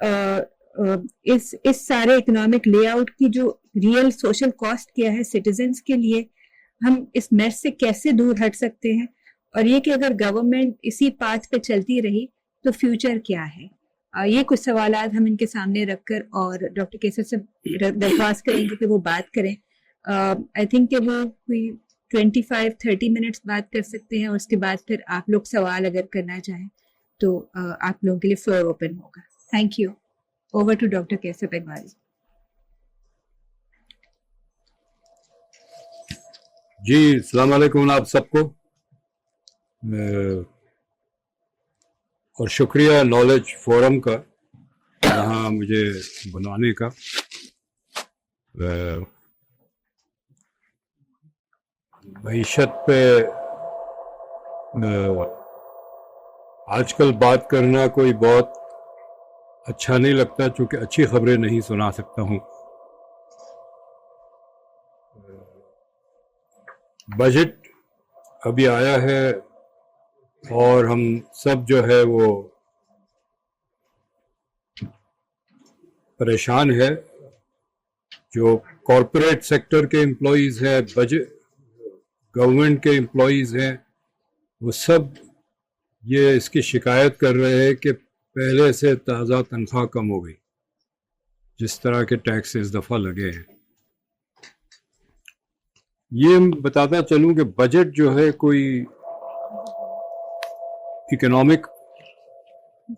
اس سارے economic lay out کی جو ریئل سوشل کاسٹ کیا ہے سٹیزنز کے لیے، ہم اس میس سے کیسے دور ہٹ سکتے ہیں، اور یہ کہ اگر گورنمنٹ اسی پاتھ پہ چلتی رہی تو فیوچر کیا ہے. یہ کچھ سوالات ہم ان کے سامنے رکھ کر اور ڈاکٹر کیسر سے درخواست کریں گے کہ وہ بات کریں. آئی تھنک کہ وہ کوئی 25-30 منٹس بات کر سکتے ہیں، اور اس کے بعد پھر آپ لوگ سوال اگر کرنا چاہیں تو آپ لوگوں کے لیے فلور اوپن ہوگا. Thank you. Over to doctor Qaiser Iqbal. جی السلام علیکم آپ سب کو، اور شکریہ نالج فورم کا یہاں مجھے بلانے کا. معیشت پہ آج کل بات کرنا کوئی بہت اچھا نہیں لگتا، چونکہ اچھی خبریں نہیں سنا سکتا ہوں. بجٹ ابھی آیا ہے اور ہم سب جو ہے وہ پریشان ہے. جو کارپوریٹ سیکٹر کے امپلائیز ہیں، گورنمنٹ کے امپلائیز ہیں، وہ سب یہ اس کی شکایت کر رہے ہیں کہ پہلے سے تازہ تنخواہ کم ہو گئی، جس طرح کے ٹیکس اس دفعہ لگے ہیں. یہ بتاتا چلوں کہ بجٹ جو ہے کوئی اکنامک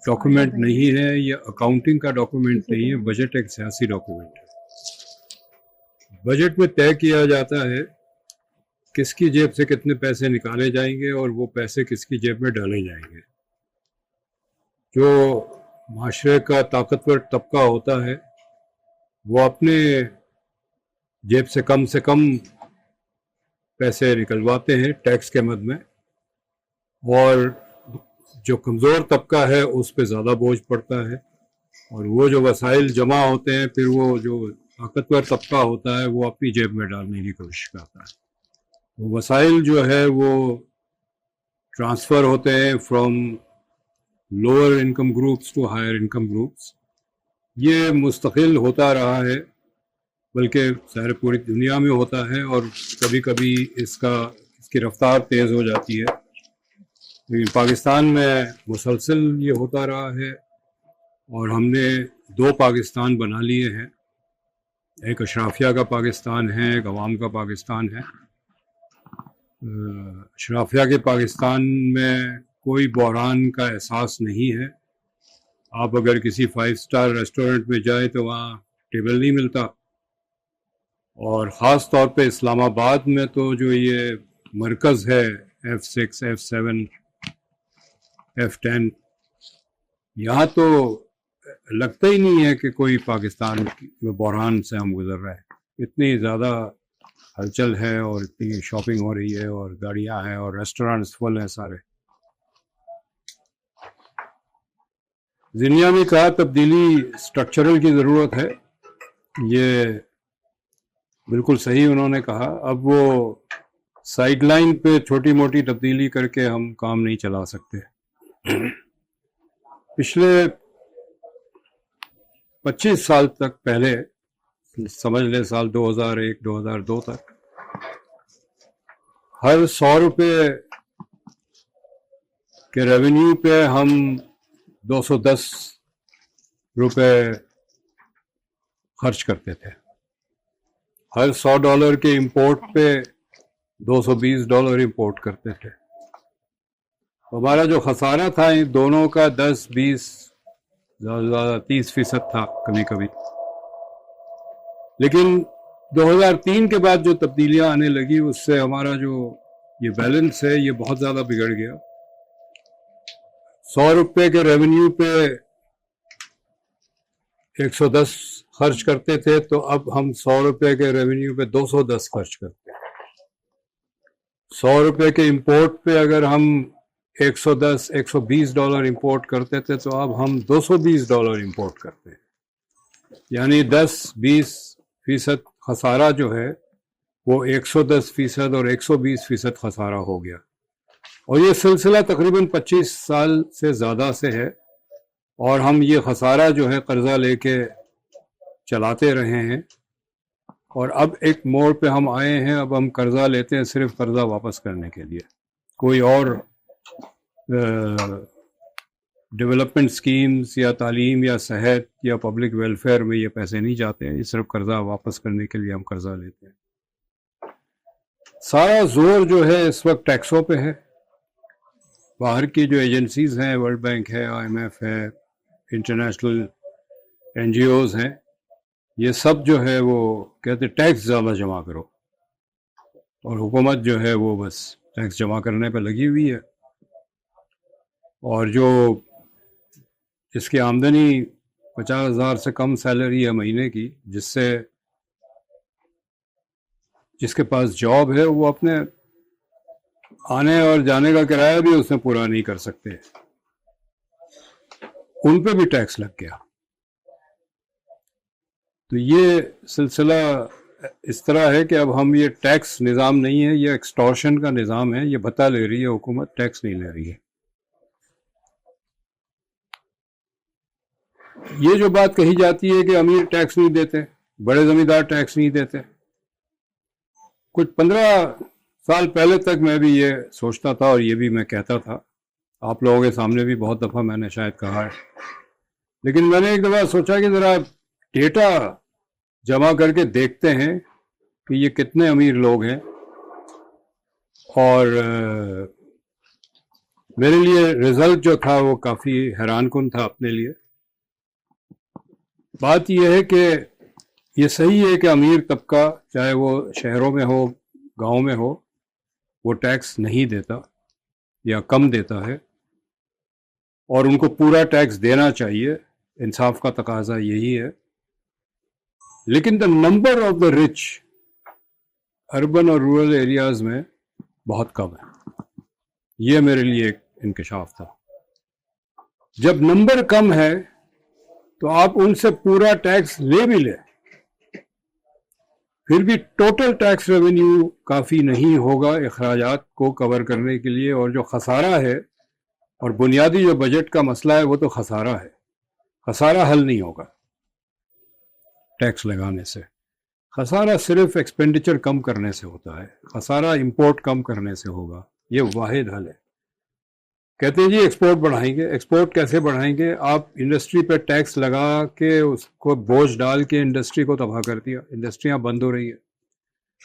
ڈاکومنٹ نہیں ہے یا اکاؤنٹنگ کا ڈاکومنٹ نہیں ہے. بجٹ ایک سیاسی ڈاکومنٹ ہے. بجٹ میں طے کیا جاتا ہے کس کی جیب سے کتنے پیسے نکالے جائیں گے اور وہ پیسے کس کی جیب میں ڈالے جائیں گے. جو معاشرے کا طاقتور طبقہ ہوتا ہے وہ اپنے جیب سے کم پیسے نکلواتے ہیں ٹیکس کے مد میں، اور جو کمزور طبقہ ہے اس پہ زیادہ بوجھ پڑتا ہے. اور وہ جو وسائل جمع ہوتے ہیں پھر وہ جو طاقتور طبقہ ہوتا ہے وہ اپنی جیب میں ڈالنے کی کوشش کرتا ہے. وہ وسائل جو ہے وہ ٹرانسفر ہوتے ہیں from lower income groups to higher income groups. یہ مستقل ہوتا رہا ہے، بلکہ ظاہر پوری دنیا میں ہوتا ہے، اور کبھی کبھی اس کی رفتار تیز ہو جاتی ہے. لیکن پاکستان میں مسلسل یہ ہوتا رہا ہے، اور ہم نے 2 پاکستان بنا لیے ہیں. ایک اشرافیہ کا پاکستان ہے، ایک عوام کا پاکستان ہے. اشرافیہ کے پاکستان میں کوئی بحران کا احساس نہیں ہے. آپ اگر کسی 5 اسٹار ریسٹورنٹ میں جائیں تو وہاں ٹیبل نہیں ملتا، اور خاص طور پہ اسلام آباد میں تو جو یہ مرکز ہے F6 F7 F10، یہاں تو لگتا ہی نہیں ہے کہ کوئی پاکستان میں بحران سے ہم گزر رہے ہیں. اتنی زیادہ ہلچل ہے اور اتنی شاپنگ ہو رہی ہے اور گاڑیاں ہیں اور ریسٹورینٹس فل ہیں سارے. دنیا میں کہا تبدیلی اسٹرکچرل کی ضرورت ہے، یہ بالکل صحیح انہوں نے کہا. اب وہ سائیڈ لائن پہ چھوٹی موٹی تبدیلی کر کے ہم کام نہیں چلا سکتے. پچھلے 25 سال تک، پہلے سمجھ لیں سال 2001-2002 تک، ہر 100 روپے کے ریونیو پہ ہم 210 روپے خرچ کرتے تھے. ہر $100 کے امپورٹ پہ $220 امپورٹ کرتے تھے. ہمارا جو خسارہ تھا ان دونوں کا 10-20 زیادہ 30% تھا کبھی کبھی. لیکن 2003 کے بعد جو تبدیلیاں آنے لگی اس سے ہمارا جو یہ بیلنس ہے یہ بہت زیادہ بگڑ گیا. 100 روپے کے ریونیو پہ 110 خرچ کرتے تھے، تو اب ہم 100 روپے کے ریونیو پہ 210 خرچ کرتے ہیں. 100 روپے کے امپورٹ پہ اگر ہم $120 امپورٹ کرتے تھے تو اب ہم $220 امپورٹ کرتے ہیں. یعنی 10-20% خسارہ جو ہے وہ 110% اور 120% خسارہ ہو گیا. اور یہ سلسلہ تقریباً 25 سال سے زیادہ سے ہے، اور ہم یہ خسارہ جو ہے قرضہ لے کے چلاتے رہے ہیں، اور اب ایک موڑ پہ ہم آئے ہیں، اب ہم قرضہ لیتے ہیں صرف قرضہ واپس کرنے کے لیے، کوئی اور ڈیولپمنٹ سکیمز یا تعلیم یا صحت یا پبلک ویلفیئر میں یہ پیسے نہیں جاتے ہیں، یہ صرف قرضہ واپس کرنے کے لیے ہم قرضہ لیتے ہیں۔ سارا زور جو ہے اس وقت ٹیکسوں پہ ہے۔ باہر کی جو ایجنسیز ہیں، ورلڈ بینک ہے، IMF ہے، انٹرنیشنل NGOs ہیں، یہ سب جو ہے وہ کہتے ٹیکس زیادہ جمع کرو، اور حکومت جو ہے وہ بس ٹیکس جمع کرنے پہ لگی ہوئی ہے، اور جس کی آمدنی 50,000 سے کم سیلری ہے مہینے کی، جس کے پاس جاب ہے، وہ اپنے آنے اور جانے کا کرایہ بھی اس میں پورا نہیں کر سکتے، ان پہ بھی ٹیکس لگ گیا۔ تو یہ سلسلہ اس طرح ہے کہ اب ہم یہ ٹیکس نظام نہیں ہے، یہ ایکسٹورشن کا نظام ہے، یہ بتا لے رہی ہے حکومت، ٹیکس نہیں لے رہی ہے۔ یہ جو بات کہی جاتی ہے کہ امیر ٹیکس نہیں دیتے، بڑے زمیندار ٹیکس نہیں دیتے، کچھ 15 سال پہلے تک میں بھی یہ سوچتا تھا، اور یہ بھی میں کہتا تھا، آپ لوگوں کے سامنے بھی بہت دفعہ میں نے شاید کہا ہے، لیکن میں نے ایک دفعہ سوچا کہ ذرا ڈیٹا جمع کر کے دیکھتے ہیں کہ یہ کتنے امیر لوگ ہیں، اور میرے لیے رزلٹ جو تھا وہ کافی حیران کن تھا اپنے لیے۔ بات یہ ہے کہ یہ صحیح ہے کہ امیر طبقہ چاہے وہ شہروں میں ہو گاؤں میں ہو، وہ ٹیکس نہیں دیتا یا کم دیتا ہے، اور ان کو پورا ٹیکس دینا چاہیے، انصاف کا تقاضا یہی ہے۔ لیکن the number of the rich urban اور رورل ایریاز میں بہت کم ہے، یہ میرے لیے ایک انکشاف تھا۔ جب نمبر کم ہے تو آپ ان سے پورا ٹیکس لے بھی لیں، پھر بھی ٹوٹل ٹیکس ریونیو کافی نہیں ہوگا اخراجات کو کور کرنے کے لیے، اور جو خسارہ ہے، اور بنیادی جو بجٹ کا مسئلہ ہے وہ تو خسارہ ہے، خسارہ حل نہیں ہوگا ٹیکس لگانے سے۔ خسارہ صرف ایکسپینڈیچر کم کرنے سے ہوتا ہے، خسارہ امپورٹ کم کرنے سے ہوگا، یہ واحد حل ہے۔ کہتے ہیں جی ایکسپورٹ بڑھائیں گے، ایکسپورٹ کیسے بڑھائیں گے؟ آپ انڈسٹری پہ ٹیکس لگا کے اس کو بوجھ ڈال کے انڈسٹری کو تباہ کر دیا، انڈسٹریاں بند ہو رہی ہیں۔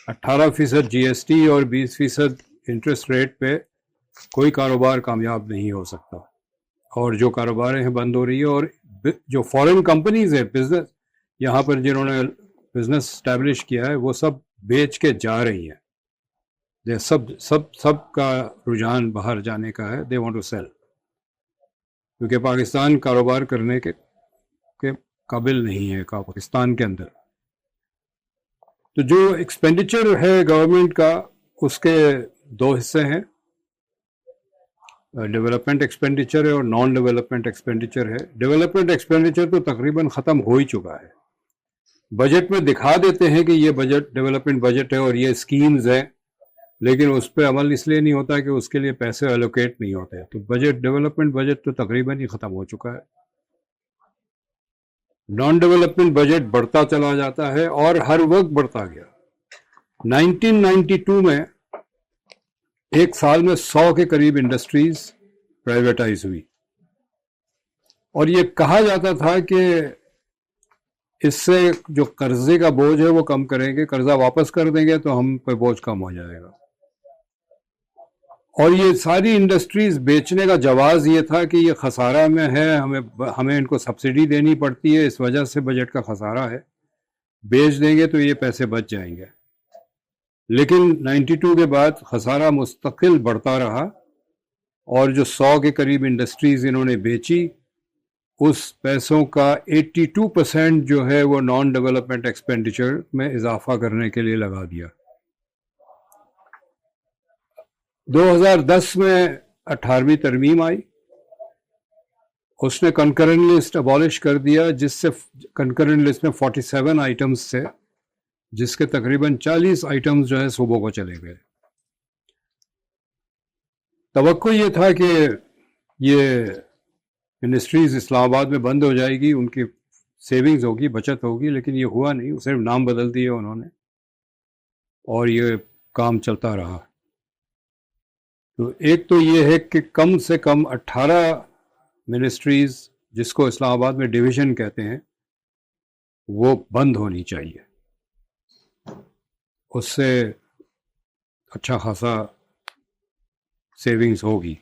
18% GST اور 20% انٹرسٹ ریٹ پہ کوئی کاروبار کامیاب نہیں ہو سکتا، اور جو کاروباریں ہیں بند ہو رہی ہے، اور جو فورن کمپنیز ہیں بزنس یہاں پر جنہوں نے بزنس اسٹیبلش کیا ہے، وہ سب بیچ کے جا رہی ہیں، سب کا رجحان باہر جانے کا ہے، دے وانٹ ٹو سیل، کیونکہ پاکستان کاروبار کرنے کے قابل نہیں ہے پاکستان کے اندر۔ تو جو ایکسپینڈیچر ہے گورنمنٹ کا، اس کے دو حصے ہیں، ڈیولپمنٹ ایکسپینڈیچر ہے اور نان ڈیولپمنٹ ایکسپینڈیچر ہے۔ ڈیولپمنٹ ایکسپینڈیچر تو تقریباً ختم ہو ہی چکا ہے، بجٹ میں دکھا دیتے ہیں کہ یہ بجٹ ڈیولپمنٹ بجٹ ہے اور یہ اسکیمز ہیں، لیکن اس پہ عمل اس لیے نہیں ہوتا کہ اس کے لیے پیسے الوکیٹ نہیں ہوتے۔ تو بجٹ ڈیولپمنٹ بجٹ تو تقریباً ہی ختم ہو چکا ہے، نان ڈیولپمنٹ بجٹ بڑھتا چلا جاتا ہے، اور ہر وقت بڑھتا گیا۔ 1992 میں ایک سال میں 100 کے قریب انڈسٹریز پرائیویٹائز ہوئی، اور یہ کہا جاتا تھا کہ اس سے جو قرضے کا بوجھ ہے وہ کم کریں گے، قرضہ واپس کر دیں گے تو ہم پہ بوجھ کم ہو جائے گا، اور یہ ساری انڈسٹریز بیچنے کا جواز یہ تھا کہ یہ خسارہ میں ہے، ہمیں ان کو سبسڈی دینی پڑتی ہے، اس وجہ سے بجٹ کا خسارہ ہے، بیچ دیں گے تو یہ پیسے بچ جائیں گے۔ لیکن 92 کے بعد خسارہ مستقل بڑھتا رہا، اور جو 100 کے قریب انڈسٹریز انہوں نے بیچی، اس پیسوں کا 82% جو ہے وہ نان ڈیولپمنٹ ایکسپینڈیچر میں اضافہ کرنے کے لیے لگا دیا۔ 2010 میں 18ویں ترمیم آئی، اس نے کنکرنٹ لسٹ ابالش کر دیا، جس سے کنکرنٹ لسٹ میں 47 آئٹمز تھے، جس کے تقریباً 40 آئٹمز جو ہے صوبوں کو چلے گئے۔ توقع یہ تھا کہ یہ منسٹریز اسلام آباد میں بند ہو جائے گی, ان کی سیونگز ہوگی, بچت ہوگی, لیکن یہ ہوا نہیں, صرف نام بدل دیے انہوں نے اور یہ کام چلتا رہا. تو ایک تو یہ ہے کہ کم سے کم 18 منسٹریز, جس کو اسلام آباد میں ڈویژن کہتے ہیں, وہ بند ہونی چاہیے. اس سے اچھا خاصا سیونگز ہوگی.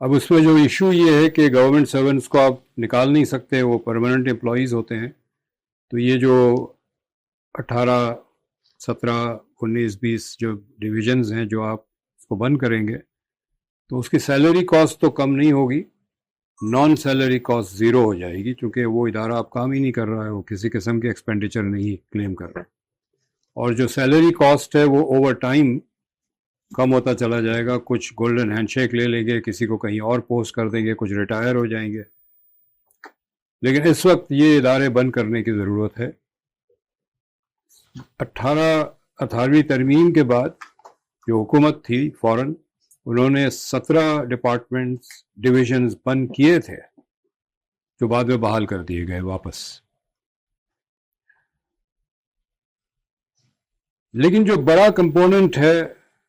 اب اس میں جو ایشو یہ ہے کہ گورنمنٹ سرونٹس کو آپ نکال نہیں سکتے, وہ پرماننٹ امپلائیز ہوتے ہیں. تو یہ جو 18 17 19 20 جو ڈویژنز ہیں جو آپ اس کو بند کریں گے, تو اس کی سیلری کاسٹ تو کم نہیں ہوگی, نان سیلری کاسٹ زیرو ہو جائے گی, چونکہ وہ ادارہ آپ کام ہی نہیں کر رہا ہے, وہ کسی قسم کے ایکسپینڈیچر نہیں کلیم کر رہا ہے. اور جو سیلری کاسٹ ہے وہ اوور ٹائم کم ہوتا چلا جائے گا. کچھ گولڈن ہینڈ شیک لے لیں گے, کسی کو کہیں اور پوسٹ کر دیں گے, کچھ ریٹائر ہو جائیں گے. لیکن اس وقت یہ ادارے بند کرنے کی ضرورت ہے. 18ویں ترمیم کے بعد جو حکومت تھی فوراً, انہوں نے 17 ڈپارٹمنٹس ڈویژنز بند کیے تھے, جو بعد میں بحال کر دیے گئے واپس. لیکن جو بڑا کمپوننٹ ہے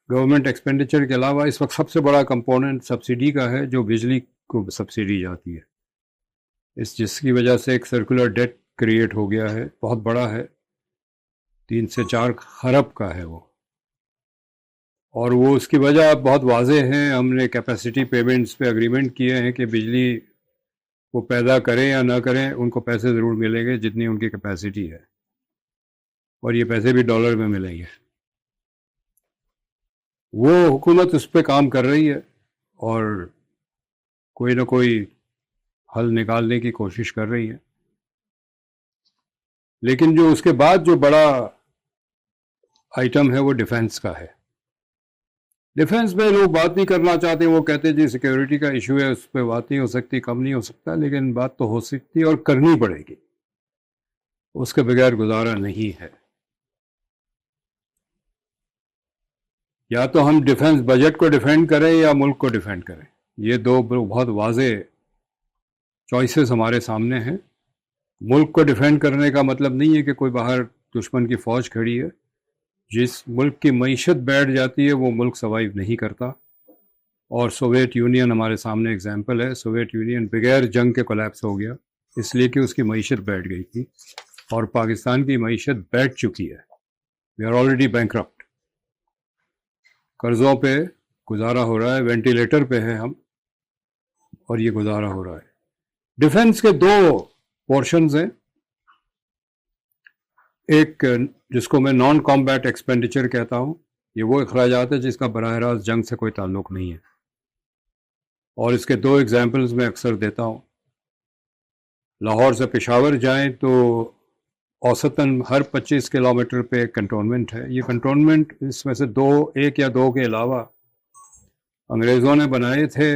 گورنمنٹ ایکسپینڈیچر کے علاوہ, اس وقت سب سے بڑا کمپوننٹ سبسڈی کا ہے, جو بجلی کو سبسڈی جاتی ہے. جس کی وجہ سے ایک سرکولر ڈیٹ کریٹ ہو گیا ہے, بہت بڑا ہے, 3 سے 4 خرب کا ہے وہ. اور وہ اس کی وجہ بہت واضح ہے. ہم نے کیپیسٹی پیمنٹس پہ اگریمنٹ کیے ہیں کہ بجلی وہ پیدا کریں یا نہ کریں, ان کو پیسے ضرور ملیں گے جتنی ان کی کیپیسٹی ہے, اور یہ پیسے بھی ڈالر میں ملیں گے. وہ حکومت اس پہ کام کر رہی ہے اور کوئی نہ کوئی حل نکالنے کی کوشش کر رہی ہے. لیکن جو اس کے بعد جو بڑا آئٹم ہے وہ ڈیفنس کا ہے. ڈیفنس میں لوگ بات نہیں کرنا چاہتے, وہ کہتے ہیں جی سیکیورٹی کا ایشو ہے, اس پہ بات نہیں ہو سکتی, کم نہیں ہو سکتا. لیکن بات تو ہو سکتی اور کرنی پڑے گی, اس کے بغیر گزارا نہیں ہے. یا تو ہم ڈیفنس بجٹ کو ڈیفینڈ کریں یا ملک کو ڈیفینڈ کریں. یہ دو بہت واضح چوائسز ہمارے سامنے ہیں. ملک کو ڈیفینڈ کرنے کا مطلب نہیں ہے کہ کوئی باہر دشمن کی فوج کھڑی ہے. جس ملک کی معیشت بیٹھ جاتی ہے وہ ملک سروائیو نہیں کرتا. اور سوویت یونین ہمارے سامنے اگزامپل ہے. سوویت یونین بغیر جنگ کے کولیپس ہو گیا, اس لیے کہ اس کی معیشت بیٹھ گئی تھی, اور پاکستان کی معیشت بیٹھ چکی ہے. We are already bankrupt. قرضوں پہ گزارا ہو رہا ہے, وینٹیلیٹر پہ ہے ہم, اور یہ گزارا ہو رہا ہے. ڈیفنس کے 2 پورشنز ہیں. ایک جس کو میں نان کامبیٹ ایکسپینڈیچر کہتا ہوں, یہ وہ اخراجات ہے جس کا براہ راست جنگ سے کوئی تعلق نہیں ہے. اور اس کے 2 ایگزامپلز میں اکثر دیتا ہوں. لاہور سے پشاور جائیں تو اوسطاً ہر 25 کلومیٹر پہ ایک کنٹونمنٹ ہے. یہ کنٹونمنٹ اس میں سے 1 یا 2 کے علاوہ انگریزوں نے بنائے تھے,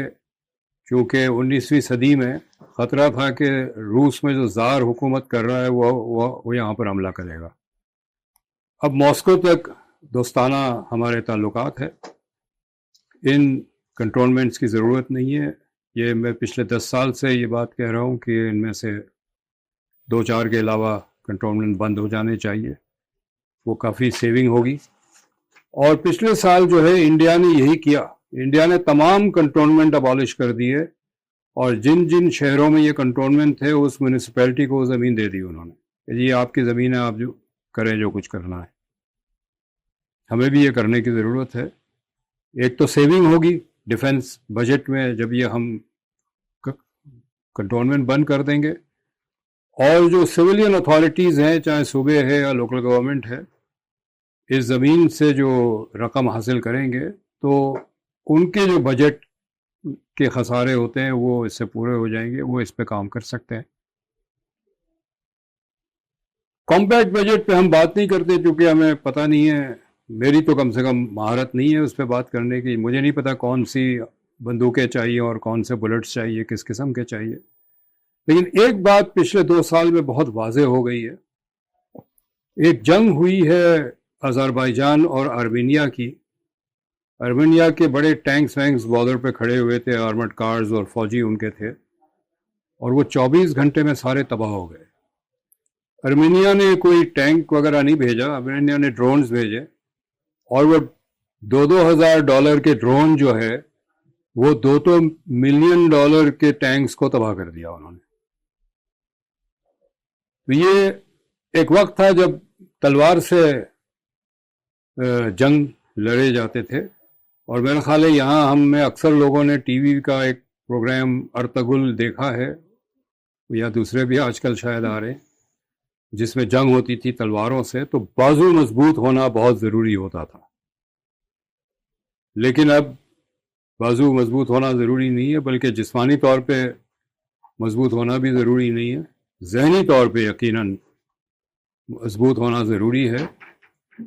چونکہ 19ویں صدی میں خطرہ تھا کہ روس میں جو زار حکومت کر رہا ہے وہ یہاں پر حملہ کرے گا. اب ماسکو تک دوستانہ ہمارے تعلقات ہے, ان کنٹونمنٹس کی ضرورت نہیں ہے. یہ میں پچھلے 10 سال سے یہ بات کہہ رہا ہوں کہ ان میں سے 2-4 کے علاوہ کنٹونمنٹ بند ہو جانے چاہیے, وہ کافی سیونگ ہوگی. اور پچھلے سال جو ہے انڈیا نے یہی کیا. انڈیا نے تمام کنٹونمنٹ ابالش کر دیے, اور جن جن شہروں میں یہ کنٹونمنٹ تھے اس میونسپیلٹی کو زمین دے دی انہوں نے. یہ آپ کی زمین ہے, آپ جو کریں جو کچھ کرنا ہے. ہمیں بھی یہ کرنے کی ضرورت ہے. ایک تو سیونگ ہوگی ڈیفنس بجٹ میں جب یہ ہم کنٹونمنٹ بند کر دیں گے, اور جو سویلین اتھارٹیز ہیں, چاہے صوبے ہے یا لوکل گورنمنٹ ہے, اس زمین سے جو رقم حاصل کریں گے تو ان کے جو بجٹ کے خسارے ہوتے ہیں وہ اس سے پورے ہو جائیں گے, وہ اس پہ کام کر سکتے ہیں. کمپیکٹ بجٹ پہ ہم بات نہیں کرتے کیونکہ ہمیں پتہ نہیں ہے, میری تو کم سے کم مہارت نہیں ہے اس پہ بات کرنے کی. مجھے نہیں پتا کون سی بندوقیں چاہیے اور کون سے بلٹس چاہیے, کس قسم کے چاہیے. لیکن ایک بات پچھلے 2 سال میں بہت واضح ہو گئی ہے. ایک جنگ ہوئی ہے آذربائیجان اور آرمینیا کی, ارمینیا کے بڑے ٹینکس وینکس بارڈر پہ کھڑے ہوئے تھے، آرمڈ کارز اور فوجی ان کے تھے، اور وہ 24 گھنٹے میں سارے تباہ ہو گئے۔ ارمینیا نے کوئی ٹینک وغیرہ نہیں بھیجا، ارمینیا نے ڈرونز بھیجے، اور وہ $2,000 کے ڈرون جو ہے وہ $2 ملین کے ٹینکس کو تباہ کر دیا انہوں نے۔ تو یہ ایک وقت تھا جب تلوار سے جنگ لڑے جاتے تھے، اور میرا خیال ہے یہاں ہم میں اکثر لوگوں نے ٹی وی کا ایک پروگرام ارطغرل دیکھا ہے، یا دوسرے بھی آج کل شاید آ رہے ہیں، جس میں جنگ ہوتی تھی تلواروں سے، تو بازو مضبوط ہونا بہت ضروری ہوتا تھا۔ لیکن اب بازو مضبوط ہونا ضروری نہیں ہے، بلکہ جسمانی طور پہ مضبوط ہونا بھی ضروری نہیں ہے، ذہنی طور پہ یقیناً مضبوط ہونا ضروری ہے،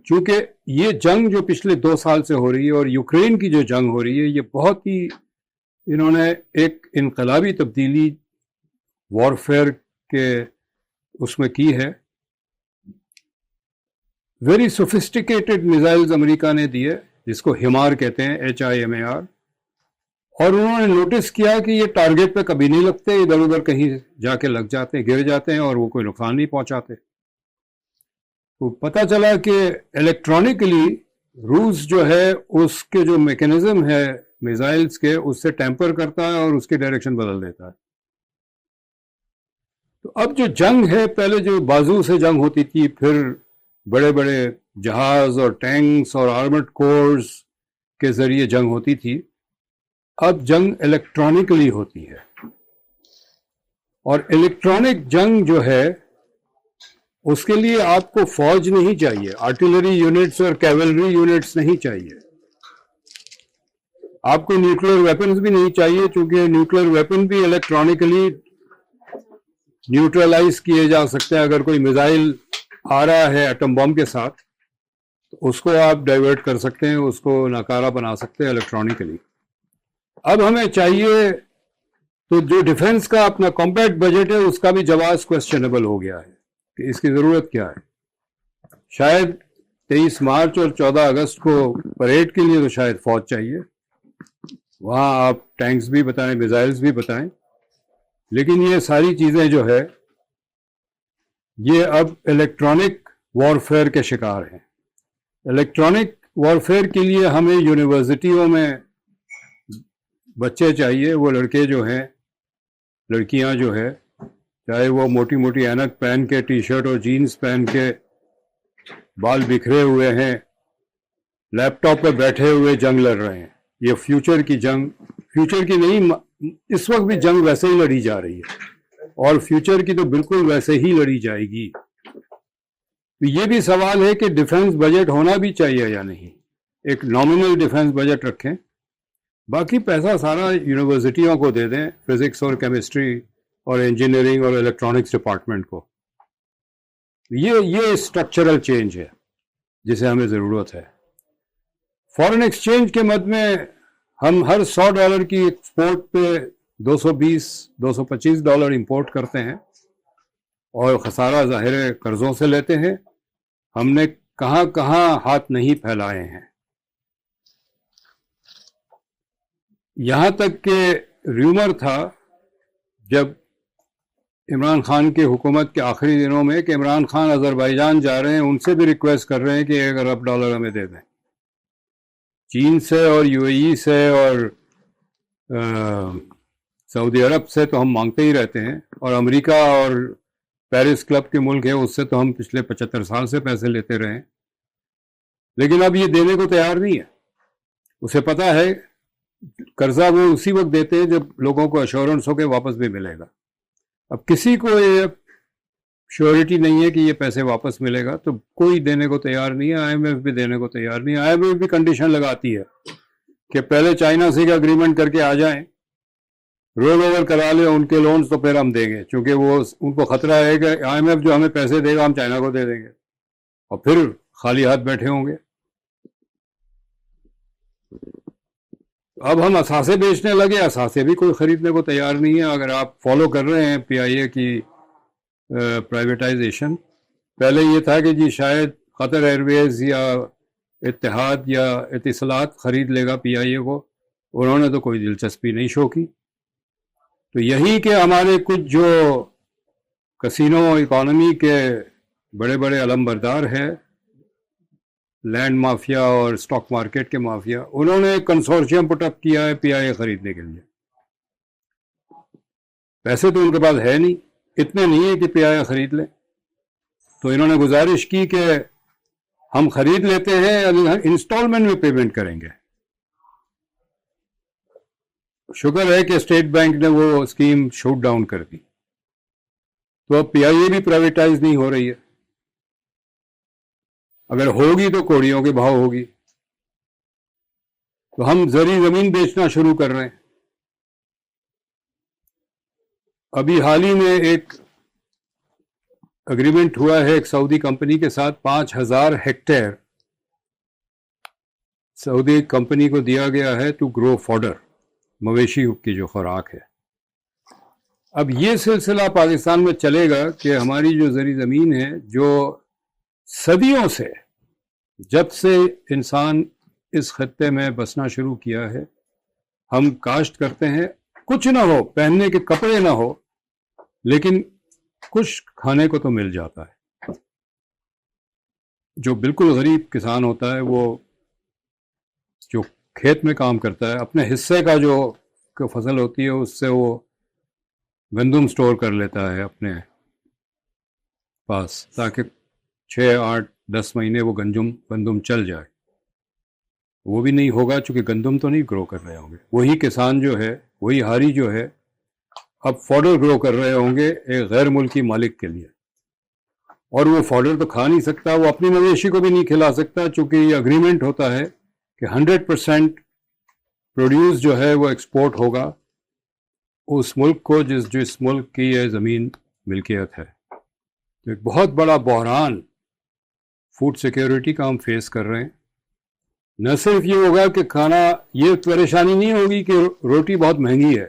چونکہ یہ جنگ جو پچھلے 2 سال سے ہو رہی ہے، اور یوکرین کی جو جنگ ہو رہی ہے، یہ بہت ہی انہوں نے ایک انقلابی تبدیلی وارفیئر کے اس میں کی ہے۔ ویری سوفسٹیکیٹڈ میزائلز امریکہ نے دیے، جس کو ہمار کہتے ہیں، HIMAR، اور انہوں نے نوٹس کیا کہ یہ ٹارگٹ پہ کبھی نہیں لگتے، ادھر ادھر کہیں جا کے لگ جاتے ہیں، گر جاتے ہیں، اور وہ کوئی نقصان نہیں پہنچاتے۔ تو پتہ چلا کہ الیکٹرانکلی روس جو ہے اس کے جو میکینزم ہے میزائلز کے، اس سے ٹیمپر کرتا ہے اور اس کی ڈائریکشن بدل دیتا ہے۔ تو اب جو جنگ ہے، پہلے جو بازو سے جنگ ہوتی تھی، پھر بڑے بڑے جہاز اور ٹینکس اور آرمڈ کورز کے ذریعے جنگ ہوتی تھی، اب جنگ الیکٹرانکلی ہوتی ہے، اور الیکٹرانک جنگ جو ہے اس کے لیے آپ کو فوج نہیں چاہیے، آرٹلری یونٹس اور کیولری یونٹس نہیں چاہیے، آپ کو نیوکلیر ویپنز بھی نہیں چاہیے، چونکہ نیوکلیر ویپن بھی الیکٹرانکلی نیوٹرلائز کیے جا سکتے ہیں۔ اگر کوئی میزائل آ رہا ہے ایٹم بم کے ساتھ، تو اس کو آپ ڈائیورٹ کر سکتے ہیں، اس کو ناکارہ بنا سکتے ہیں الیکٹرانکلی۔ اب ہمیں چاہیے، تو جو ڈیفنس کا اپنا کمپیکٹ بجٹ ہے، اس کا بھی جواز کوسچنیبل ہو گیا ہے کہ اس کی ضرورت کیا ہے۔ شاید 23 مارچ اور 14 اگست کو پریڈ کے لیے تو شاید فوج چاہیے، وہاں آپ ٹینکس بھی بتائیں، میزائلز بھی بتائیں، لیکن یہ ساری چیزیں جو ہے یہ اب الیکٹرانک وارفیئر کے شکار ہیں۔ الیکٹرانک وارفیئر کے لیے ہمیں یونیورسٹیوں میں بچے چاہیے، وہ لڑکے جو ہیں، لڑکیاں جو ہے، چاہے وہ موٹی موٹی اینک پہن کے، ٹی شرٹ اور جینز پہن کے، بال بکھرے ہوئے ہیں، لیپ ٹاپ پہ بیٹھے ہوئے جنگ لڑ رہے ہیں۔ یہ فیوچر کی جنگ، فیوچر کی نہیں، اس وقت بھی جنگ ویسے ہی لڑی جا رہی ہے، اور فیوچر کی تو بالکل ویسے ہی لڑی جائے گی۔ تو یہ بھی سوال ہے کہ ڈیفنس بجٹ ہونا بھی چاہیے یا نہیں، ایک نامنل ڈیفنس بجٹ رکھیں، باقی پیسہ سارا یونیورسٹیوں کو دے دیں، فزکس اور کیمسٹری اور انجینئرنگ اور الیکٹرانکس ڈپارٹمنٹ کو۔ یہ اسٹرکچرل چینج ہے جسے ہمیں ضرورت ہے۔ فارن ایکسچینج کے مد میں ہم ہر $100 کی ایکسپورٹ پہ $220-225 امپورٹ کرتے ہیں، اور خسارہ ظاہر ہے قرضوں سے لیتے ہیں۔ ہم نے کہاں کہاں ہاتھ نہیں پھیلائے ہیں، یہاں تک کہ ریومر تھا جب عمران خان کی حکومت کے آخری دنوں میں کہ عمران خان آذربائیجان جا رہے ہیں، ان سے بھی ریکویسٹ کر رہے ہیں کہ $1 ارب ہمیں دے دیں۔ چین سے اور UAE سے اور سعودی عرب سے تو ہم مانگتے ہی رہتے ہیں، اور امریکہ اور پیرس کلب کے ملک ہے، اس سے تو ہم پچھلے 75 سال سے پیسے لیتے رہے ہیں، لیکن اب یہ دینے کو تیار نہیں ہے۔ اسے پتہ ہے قرضہ وہ اسی وقت دیتے ہیں جب لوگوں کو ایشورنس ہو کے واپس بھی ملے گا۔ اب کسی کو یہ شیورٹی نہیں ہے کہ یہ پیسے واپس ملے گا، تو کوئی دینے کو تیار نہیں ہے۔ IMF بھی دینے کو تیار نہیں ہے۔ IMF بھی کنڈیشن لگاتی ہے کہ پہلے چائنا سے کا اگریمنٹ کر کے آ جائیں، رول اوور کرا لیں ان کے لونز، تو پھر ہم دیں گے، چونکہ وہ ان کو خطرہ ہے کہ IMF جو ہمیں پیسے دے گا ہم چائنا کو دے دیں گے، اور پھر خالی ہاتھ بیٹھے ہوں گے۔ اب ہم اثاثے بیچنے لگے، اثاثے بھی کوئی خریدنے کو تیار نہیں ہے۔ اگر آپ فالو کر رہے ہیں PIA کی پرائیویٹائزیشن، پہلے یہ تھا کہ جی شاید قطر ایئر ویز یا اتحاد یا اتصالات خرید لے گا پی آئی اے کو، انہوں نے تو کوئی دلچسپی نہیں شو کی. تو یہی کہ ہمارے کچھ جو کسینو اکانومی کے بڑے بڑے علم بردار ہیں، لینڈ مافیا اور اسٹاک مارکیٹ کے مافیا، انہوں نے کنسورشیم پٹ اپ کیا ہے پی آئی اے خریدنے کے لیے. پیسے تو ان کے پاس ہے نہیں، اتنے نہیں ہے کہ پی آئی اے خرید لیں. تو انہوں نے گزارش کی کہ ہم خرید لیتے ہیں، انسٹالمنٹ میں پیمنٹ کریں گے. شکر ہے کہ اسٹیٹ بینک نے وہ اسکیم شوٹ ڈاؤن کر دی، تو اب پی آئی اے بھی پرائیویٹائز نہیں ہو رہی ہے. اگر ہوگی تو کوڑیوں کے بھاؤ ہوگی. تو ہم زرعی زمین بیچنا شروع کر رہے ہیں. ابھی حال ہی میں ایک اگریمنٹ ہوا ہے ایک سعودی کمپنی کے ساتھ، 5,000 ہیکٹیئر سعودی کمپنی کو دیا گیا ہے ٹو گرو فوڈر، مویشی کی جو خوراک ہے. اب یہ سلسلہ پاکستان میں چلے گا کہ ہماری جو زرعی زمین ہے، جو صدیوں سے، جب سے انسان اس خطے میں بسنا شروع کیا ہے، ہم کاشت کرتے ہیں، کچھ نہ ہو، پہننے کے کپڑے نہ ہو، لیکن کچھ کھانے کو تو مل جاتا ہے. جو بالکل غریب کسان ہوتا ہے، وہ جو کھیت میں کام کرتا ہے، اپنے حصے کا جو فصل ہوتی ہے اس سے وہ گندم سٹور کر لیتا ہے اپنے پاس، تاکہ 6 8 10 مہینے وہ گندم چل جائے. وہ بھی نہیں ہوگا چونکہ گندم تو نہیں گرو کر رہے ہوں گے. وہی کسان جو ہے، وہی ہاری جو ہے، اب فوڈر گرو کر رہے ہوں گے ایک غیر ملکی مالک کے لیے. اور وہ فوڈر تو کھا نہیں سکتا، وہ اپنی مویشی کو بھی نہیں کھلا سکتا، چونکہ یہ اگریمنٹ ہوتا ہے کہ 100% پروڈیوس جو ہے وہ ایکسپورٹ ہوگا اس ملک کو جس ملک کی یہ زمین ملکیت ہے. تو ایک بہت بڑا بحران فوڈ سیکیورٹی کا ہم فیس کر رہے ہیں. نہ صرف یہ ہوگا کہ کھانا، یہ پریشانی نہیں ہوگی کہ روٹی بہت مہنگی ہے،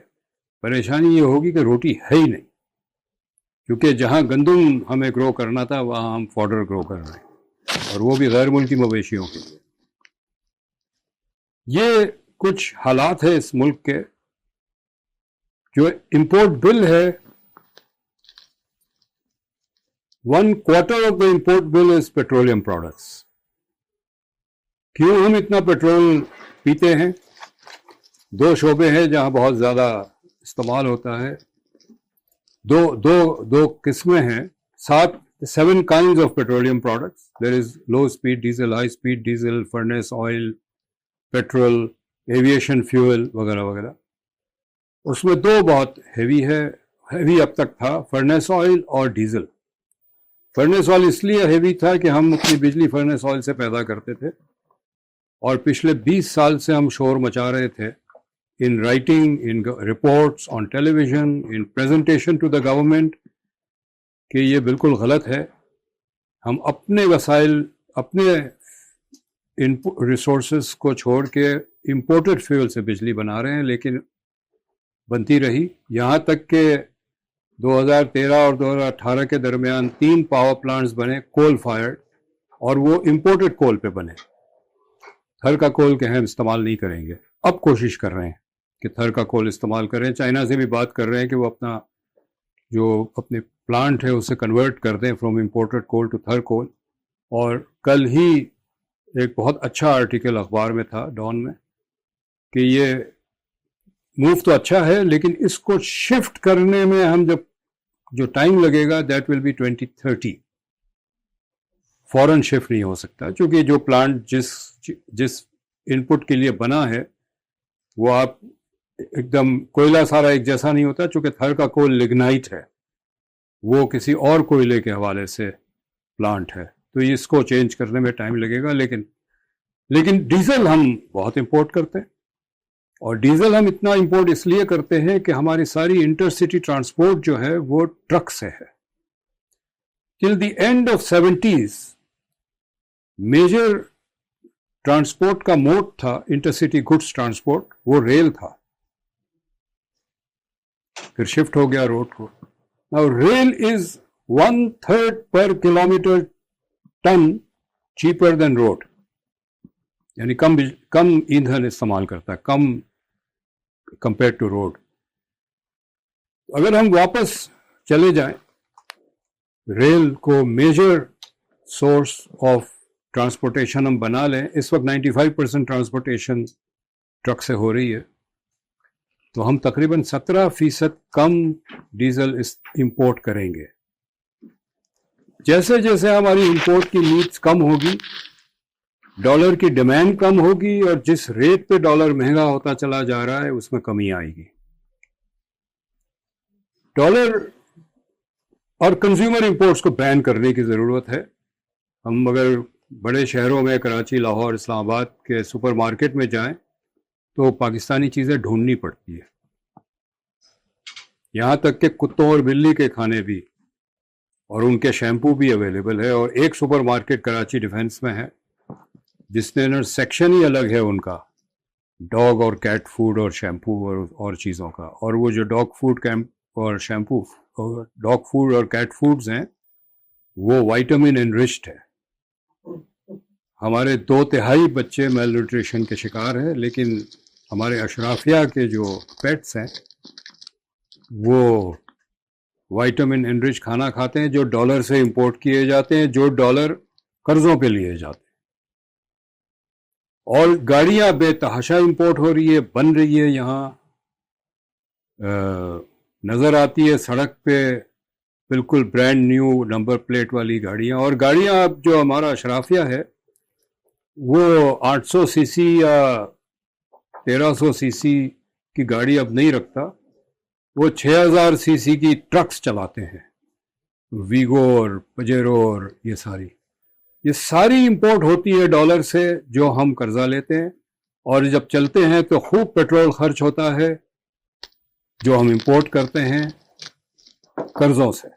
پریشانی یہ ہوگی کہ روٹی ہے ہی نہیں، کیونکہ جہاں گندم ہمیں گرو کرنا تھا وہاں ہم فوڈر گرو کر رہے ہیں، اور وہ بھی غیر ملکی مویشیوں کے لیے. یہ کچھ حالات ہیں اس ملک کے. جو امپورٹ بل ہے، 1/4 of the import bill is petroleum products. کیوں ہم اتنا پیٹرول پیتے ہیں؟ 2 شعبے ہیں جہاں بہت زیادہ استعمال ہوتا ہے. دو قسمیں ہیں. 7 kinds of petroleum products. There is low speed diesel, high speed diesel, furnace oil, petrol, aviation fuel وغیرہ وغیرہ. اس میں 2 بہت ہیوی اب تک تھا، فرنیس آئل اور ڈیزل. فرنیس آئل اس لیے ہیوی تھا کہ ہم اپنی بجلی فرنیس آئل سے پیدا کرتے تھے، اور پچھلے 20 سال سے ہم شور مچا رہے تھے in writing, in reports, on television, in presentation to the government کہ یہ بالکل غلط ہے. ہم اپنے وسائل، اپنے ریسورسز کو چھوڑ کے امپورٹڈ فیول سے بجلی بنا رہے ہیں، لیکن بنتی رہی یہاں تک کہ 2013 اور 2018 کے درمیان 3 پاور پلانٹس بنے کول فائرڈ، اور وہ امپورٹڈ کول پہ بنے. تھر کا کول کہ ہم استعمال نہیں کریں گے. اب کوشش کر رہے ہیں کہ تھر کا کول استعمال کریں. چائنا سے بھی بات کر رہے ہیں کہ وہ اپنے پلانٹ ہے اسے کنورٹ کر دیں فرام امپورٹڈ کول ٹو تھر کول. اور کل ہی ایک بہت اچھا آرٹیکل اخبار میں تھا، ڈان میں، کہ یہ موو تو اچھا ہے، لیکن اس کو شفٹ کرنے میں ہم جو ٹائم لگے گا دیٹ ول بی 2030. فوراً شفٹ نہیں ہو سکتا، چونکہ جو پلانٹ جس ان پٹ کے لیے بنا ہے وہ آپ ایک دم کوئلہ سارا ایک جیسا نہیں ہوتا. چونکہ تھر کا کول لگنائٹ ہے، وہ کسی اور کوئلے کے حوالے سے پلانٹ ہے، تو اس کو چینج کرنے میں ٹائم لگے گا. لیکن ڈیزل ہم بہت امپورٹ کرتے ہیں، اور ڈیزل ہم اتنا امپورٹ اس لیے کرتے ہیں کہ ہماری ساری انٹر سٹی ٹرانسپورٹ جو ہے وہ ٹرک سے ہے. Till the end of 70s major transport کا موڈ تھا انٹر سٹی گڈس ٹرانسپورٹ، وہ ریل تھا، پھر شفٹ ہو گیا روڈ کو. Now rail is 1/3 per kilometer ton cheaper than road. یعنی کم ایندھن استعمال کرتا ہے, کم کمپیئر ٹو روڈ. اگر ہم واپس چلے جائیں, ریل کو میجر سورس آف ٹرانسپورٹیشن ہم بنا لیں, اس وقت 95% ٹرانسپورٹیشن ٹرک سے ہو رہی ہے, تو ہم تقریباً 17% کم ڈیزل امپورٹ کریں گے. جیسے جیسے ہماری امپورٹ کی نیڈز کم ہوگی, ڈالر کی ڈیمانڈ کم ہوگی, اور جس ریٹ پہ ڈالر مہنگا ہوتا چلا جا رہا ہے اس میں کمی آئے گی. ڈالر اور کنزیومر امپورٹس کو بین کرنے کی ضرورت ہے. ہم اگر بڑے شہروں میں کراچی, لاہور, اسلام آباد کے سپر مارکیٹ میں جائیں تو پاکستانی چیزیں ڈھونڈنی پڑتی ہے, یہاں تک کہ کتوں اور بلی کے کھانے بھی, اور ان کے شیمپو بھی اویلیبل ہے. اور ایک سپر مارکیٹ کراچی ڈیفینس میں ہے جس نے سیکشن ہی الگ ہے ان کا, ڈاگ اور کیٹ فوڈ اور شیمپو اور چیزوں کا. اور وہ جو ڈاگ فوڈ اور شیمپو, ڈاگ فوڈ اور کیٹ فوڈز ہیں وہ وائٹامن انرچڈ ہے. ہمارے 2/3 بچے میل نیوٹریشن کے شکار ہیں, لیکن ہمارے اشرافیہ کے جو پیٹس ہیں وہ وائٹامن انرچ کھانا کھاتے ہیں جو ڈالر سے امپورٹ کیے جاتے ہیں, جو ڈالر قرضوں پہ لیے جاتے ہیں. اور گاڑیاں بے تحاشا امپورٹ ہو رہی ہے, بن رہی ہے یہاں, نظر آتی ہے سڑک پہ بالکل برانڈ نیو نمبر پلیٹ والی گاڑیاں. اور گاڑیاں اب جو ہمارا اشرافیہ ہے وہ 800 سی سی یا 1300 سی سی کی گاڑی اب نہیں رکھتا, وہ 6000 سی سی کی ٹرکس چلاتے ہیں, ویگو اور پجیرو, اور یہ ساری امپورٹ ہوتی ہے ڈالر سے جو ہم قرضہ لیتے ہیں. اور جب چلتے ہیں تو خوب پیٹرول خرچ ہوتا ہے جو ہم امپورٹ کرتے ہیں قرضوں سے.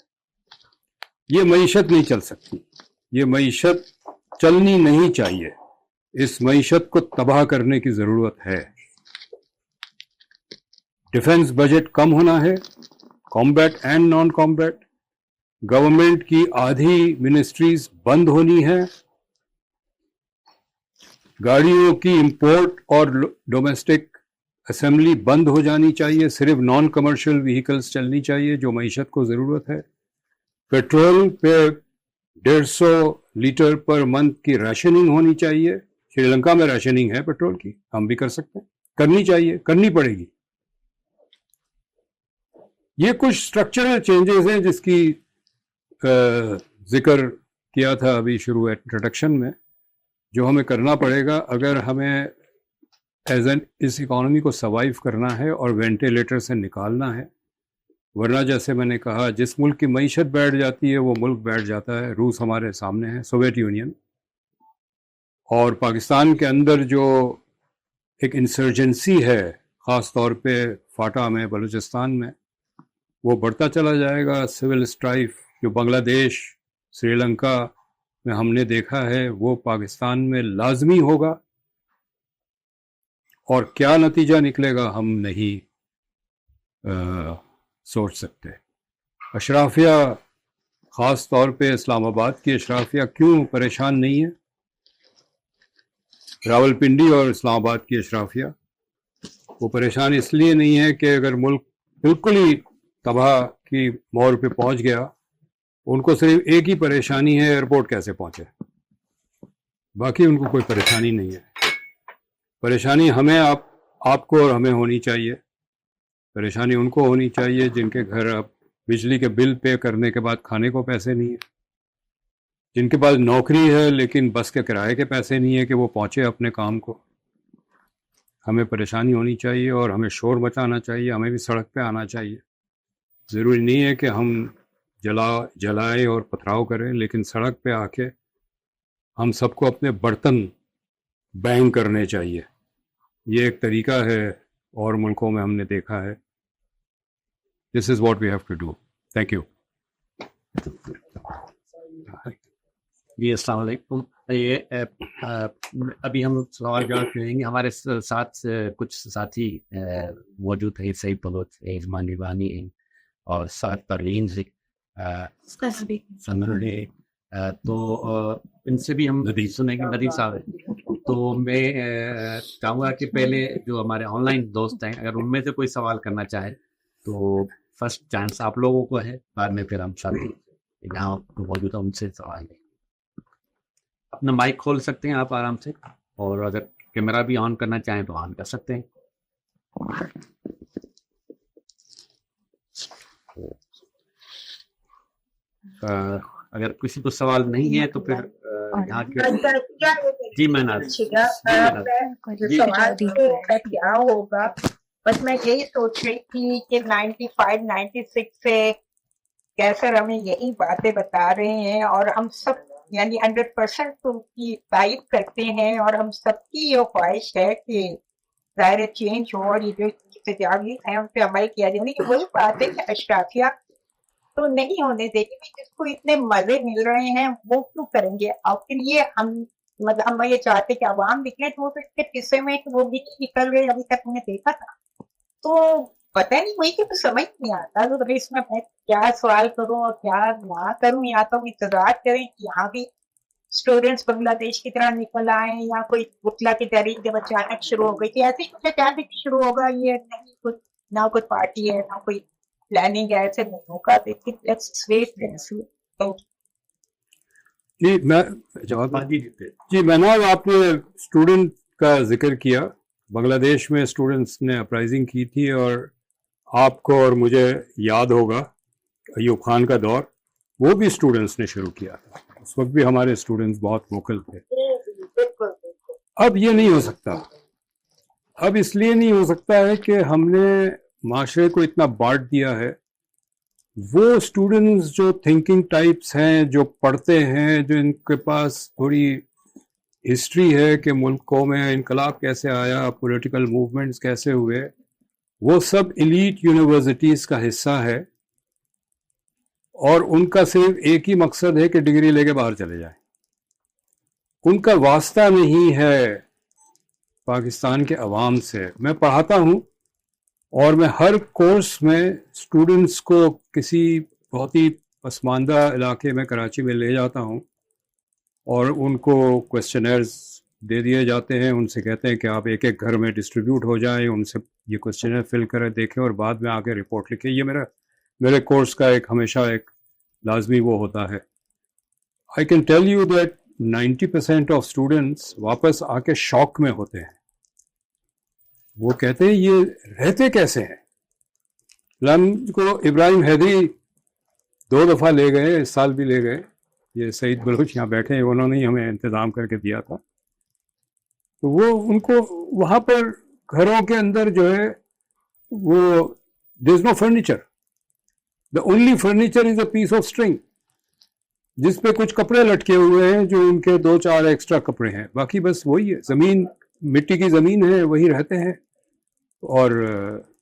یہ معیشت نہیں چل سکتی, یہ معیشت چلنی نہیں چاہیے. اس معیشت کو تباہ کرنے کی ضرورت ہے. ڈیفنس بجٹ کم ہونا ہے, combat and non combat. Government کی آدھی منسٹریز بند ہونی ہے. گاڑیوں کی امپورٹ اور ڈومیسٹک اسمبلی بند ہو جانی چاہیے, صرف نان کمرشل وہیکلز چلنی چاہیے جو معیشت کو ضرورت ہے. پیٹرول پہ 150 لیٹر پر منتھ کی ریشننگ ہونی چاہیے. سری لنکا میں ریشننگ ہے پیٹرول کی, ہم بھی کر سکتے ہیں, کرنی چاہیے, کرنی پڑے گی. یہ کچھ اسٹرکچرل چینجز ہیں جس کی ذکر کیا تھا ابھی شروع انٹروڈکشن میں, جو ہمیں کرنا پڑے گا اگر ہمیں اس اکانومی کو سروائیو کرنا ہے اور وینٹیلیٹر سے نکالنا ہے. ورنہ جیسے میں نے کہا, جس ملک کی معیشت بیٹھ جاتی ہے وہ ملک بیٹھ جاتا ہے. روس ہمارے سامنے ہے, سوویت یونین. اور پاکستان کے اندر جو ایک انسرجنسی ہے خاص طور پہ فاٹا میں, بلوچستان میں, وہ بڑھتا چلا جائے گا. سول اسٹرائف جو بنگلہ دیش, سری لنکا میں ہم نے دیکھا ہے وہ پاکستان میں لازمی ہوگا. اور کیا نتیجہ نکلے گا ہم نہیں سوچ سکتے. اشرافیہ خاص طور پہ اسلام آباد کی اشرافیہ کیوں پریشان نہیں ہے؟ راول پنڈی اور اسلام آباد کی اشرافیہ وہ پریشان اس لیے نہیں ہے کہ اگر ملک بالکل ہی تباہ کی مور پہ پہنچ گیا, ان کو صرف ایک ہی پریشانی ہے, ایئرپورٹ کیسے پہنچے, باقی ان کو کوئی پریشانی نہیں ہے. پریشانی ہمیں آپ کو اور ہمیں ہونی چاہیے. پریشانی ان کو ہونی چاہیے جن کے گھر اب بجلی کے بل پے کرنے کے بعد کھانے کو پیسے نہیں ہیں, جن کے پاس نوکری ہے لیکن بس کے کرائے کے پیسے نہیں ہے کہ وہ پہنچے اپنے کام کو. ہمیں پریشانی ہونی چاہیے اور ہمیں شور مچانا چاہیے, ہمیں بھی سڑک پہ آنا چاہیے. ضروری نہیں ہے کہ ہم جلائے اور پتھراؤ کریں, لیکن سڑک پہ آ کے ہم سب کو اپنے برتن بینگ کرنے چاہیے. یہ ایک طریقہ ہے, اور ملکوں میں ہم نے دیکھا ہے. This is what we have to do. Thank you. جی السلام علیکم. یہ ابھی ہم سوال جواب کریں گے. ہمارے ساتھ کچھ ساتھی موجود ہیں, سعید بلوچ, عثمان بانی اور ساتھ پروین سے, تو ان سے بھی ہم سنیں گے. ندیم صاحب تو میں چاہوں گا کہ پہلے جو ہمارے آن لائن دوست ہیں اگر ان میں سے کوئی سوال کرنا چاہے تو فرسٹ چانس آپ لوگوں کو ہے، بعد میں پھر ہم ساتھی یہاں موجود ہیں ان سے سوال لیں. اپنا مائک کھول سکتے ہیں آپ آرام سے، اور اگر کیمرہ بھی آن کرنا چاہیں تو آن کر سکتے ہیں. اگر کسی کو سوال نہیں ہے تو پھر یہاں کے جی میں کیا ہوگا، بس میں یہی سوچ رہی تھی کہ 95 96 سے کیسر ہمیں یہی باتیں بتا رہے ہیں اور ہم سب یعنی 100% ان کی تعریف کرتے ہیں، اور ہم سب کی یہ خواہش ہے کہ ظاہر چینج ہو اور یہ جو تجاویز ہیں ان پہ عمل کیا جائے. کہ وہی بات ہے کہ اشرافیہ تو نہیں ہونے دیں گے، جس کو اتنے مزے مل رہے ہیں وہ کیوں کریں گے. اور پھر یہ ہم یہ چاہتے کہ عوام نکلے تو اس کے قصے میں کہ وہ بھی نکل گئے ابھی تک میں نے دیکھا تھا، تو پتہ نہیں وہی کہ سمجھ نہیں آتا. تو اس میں میں کیا سوال کروں اور کیا نہ کروں، یا تو انتظار کریں کہ یہاں بھی اسٹوڈینٹس بنگلہ دیش کی طرح نکل آئے یا کوئی پتلا کی تحریک جب اچانک شروع ہو گئی تھی ایسے کچھ اچانک شروع ہوگا. یہ نہیں کچھ نہ کوئی پارٹی ہے نہ کوئی پلاننگ ہے، ایسے موقع دیکھیں. جی میں جواب جی مناب، آپ نے اسٹوڈنٹ کا ذکر کیا. بنگلہ دیش میں اسٹوڈنٹس نے اپرائزنگ کی تھی، اور آپ کو اور مجھے یاد ہوگا ایوب خان کا دور، وہ بھی اسٹوڈنٹس نے شروع کیا تھا. اس وقت بھی ہمارے اسٹوڈنٹس بہت ووکل تھے. اب یہ نہیں ہو سکتا. اب اس لیے نہیں ہو سکتا ہے کہ ہم نے معاشرے کو اتنا بانٹ دیا ہے. وہ اسٹوڈنٹس جو تھنکنگ ٹائپس ہیں، جو پڑھتے ہیں، جو ان کے پاس تھوڑی ہسٹری ہے کہ ملکوں میں انقلاب کیسے آیا، پولیٹیکل موومنٹس کیسے ہوئے، وہ سب ایلیٹ یونیورسٹیز کا حصہ ہے، اور ان کا صرف ایک ہی مقصد ہے کہ ڈگری لے کے باہر چلے جائیں. ان کا واسطہ نہیں ہے پاکستان کے عوام سے. میں پڑھاتا ہوں اور میں ہر کورس میں اسٹوڈنٹس کو کسی بہت ہی پسماندہ علاقے میں کراچی میں لے جاتا ہوں، اور ان کو کوشچنرز دے دیے جاتے ہیں. ان سے کہتے ہیں کہ آپ ایک ایک گھر میں ڈسٹریبیوٹ ہو جائیں، ان سے یہ کوشچنر فل کریں، دیکھیں، اور بعد میں آ کے رپورٹ لکھیں. یہ میرے کورس کا ایک ہمیشہ ایک لازمی وہ ہوتا ہے. I can tell you that 90% of students واپس آ کے شوق میں ہوتے ہیں. وہ کہتے ہیں یہ رہتے کیسے ہیں. ہم کو ابراہیم حیدری 2 دفعہ لے گئے، اس سال بھی لے گئے. یہ سعید بلوچ یہاں بیٹھے ہیں، انہوں نے ہمیں انتظام کر کے دیا تھا. تو وہ ان کو وہاں پر گھروں کے اندر جو ہے وہ there is no furniture. The only furniture is a piece of string جس پہ کچھ کپڑے لٹکے ہوئے ہیں، جو ان کے 2-4 ایکسٹرا کپڑے ہیں. باقی بس وہی ہے، زمین مٹی کی زمین ہے، وہی رہتے ہیں. اور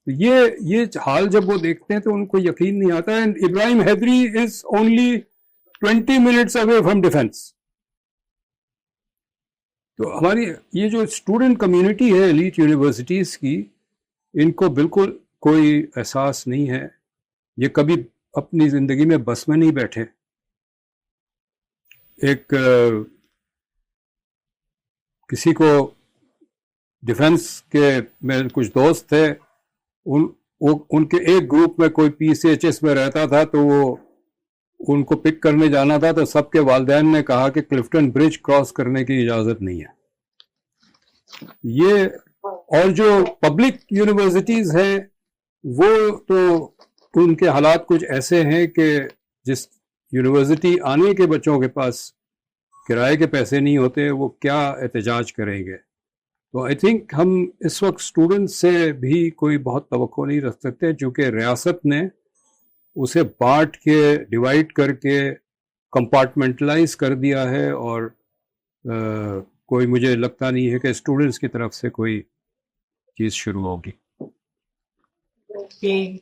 یہ حال جب وہ دیکھتے ہیں تو ان کو یقین نہیں آتا. And Ibrahim Hyderi is only 20 minutes away from Defence. تو ہماری یہ جو اسٹوڈنٹ کمیونٹی ہے ایلیٹ یونیورسٹیز کی، ان کو بالکل کوئی احساس نہیں ہے. یہ کبھی اپنی زندگی میں بس میں نہیں بیٹھے. ایک کسی کو ڈیفنس کے میں کچھ دوست تھے، ان کے ایک گروپ میں کوئی PCHS میں رہتا تھا، تو وہ ان کو پک کرنے جانا تھا، تو سب کے والدین نے کہا کہ کلفٹن برج کراس کرنے کی اجازت نہیں ہے. یہ اور جو پبلک یونیورسٹیز ہیں وہ تو ان کے حالات کچھ ایسے ہیں کہ جس یونیورسٹی آنے کے بچوں کے پاس کرائے کے پیسے نہیں ہوتے، وہ کیا احتجاج کریں گے. تو آئی تھنک ہم اس وقت اسٹوڈنٹ سے بھی کوئی بہت توقع نہیں رکھ سکتے، چونکہ ریاست نے اسے بانٹ کے ڈیوائڈ کر کے کمپارٹمنٹلائز کر دیا ہے، اور کوئی مجھے لگتا نہیں ہے کہ اسٹوڈنٹس کی طرف سے کوئی چیز شروع ہوگی. جی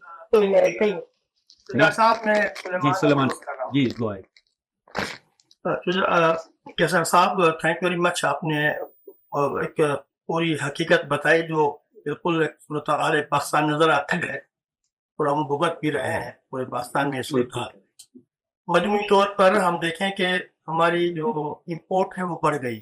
سلیمان جی کیسر صاحب، تھینک یو ویری مچ. آپ نے ایک پوری حقیقت بتائی جو بالکل صورتحال پاکستان نظر آتی ہے، اور ہم بھگت بھی رہے ہیں پورے پاکستان میں صورتحال. مجموعی طور پر ہم دیکھیں کہ ہماری جو امپورٹ ہے وہ بڑھ گئی ہے،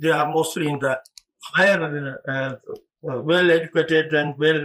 they are mostly in the higher well educated and well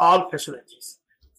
all facilities.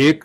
1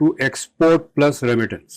to export plus remittance।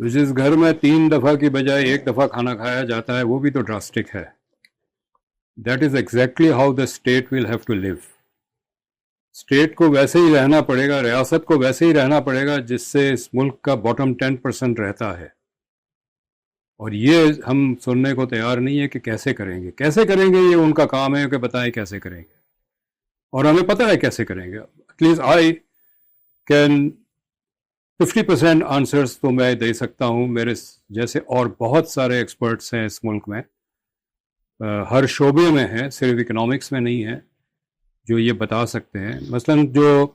تو جس گھر میں 3 دفعہ کی بجائے 1 دفعہ کھانا کھایا جاتا ہے وہ بھی تو ڈراسٹک ہے. That is exactly how the state will have to leave. State کو ویسے ہی رہنا پڑے گا, ریاست کو ویسے ہی رہنا پڑے گا جس سے اس ملک کا باٹم 10% رہتا ہے. اور یہ ہم سننے کو تیار نہیں ہے کہ کیسے کریں گے. کیسے کریں گے یہ ان کا کام ہے کہ بتائیں کیسے کریں گے, اور ہمیں پتہ ہے کیسے کریں گے. At least I can 50% answers تو میں دے سکتا ہوں. میرے جیسے اور بہت سارے ایکسپرٹس ہیں اس ملک میں, ہر شعبے میں ہیں, صرف اکنامکس میں نہیں ہے, جو یہ بتا سکتے ہیں. مثلا جو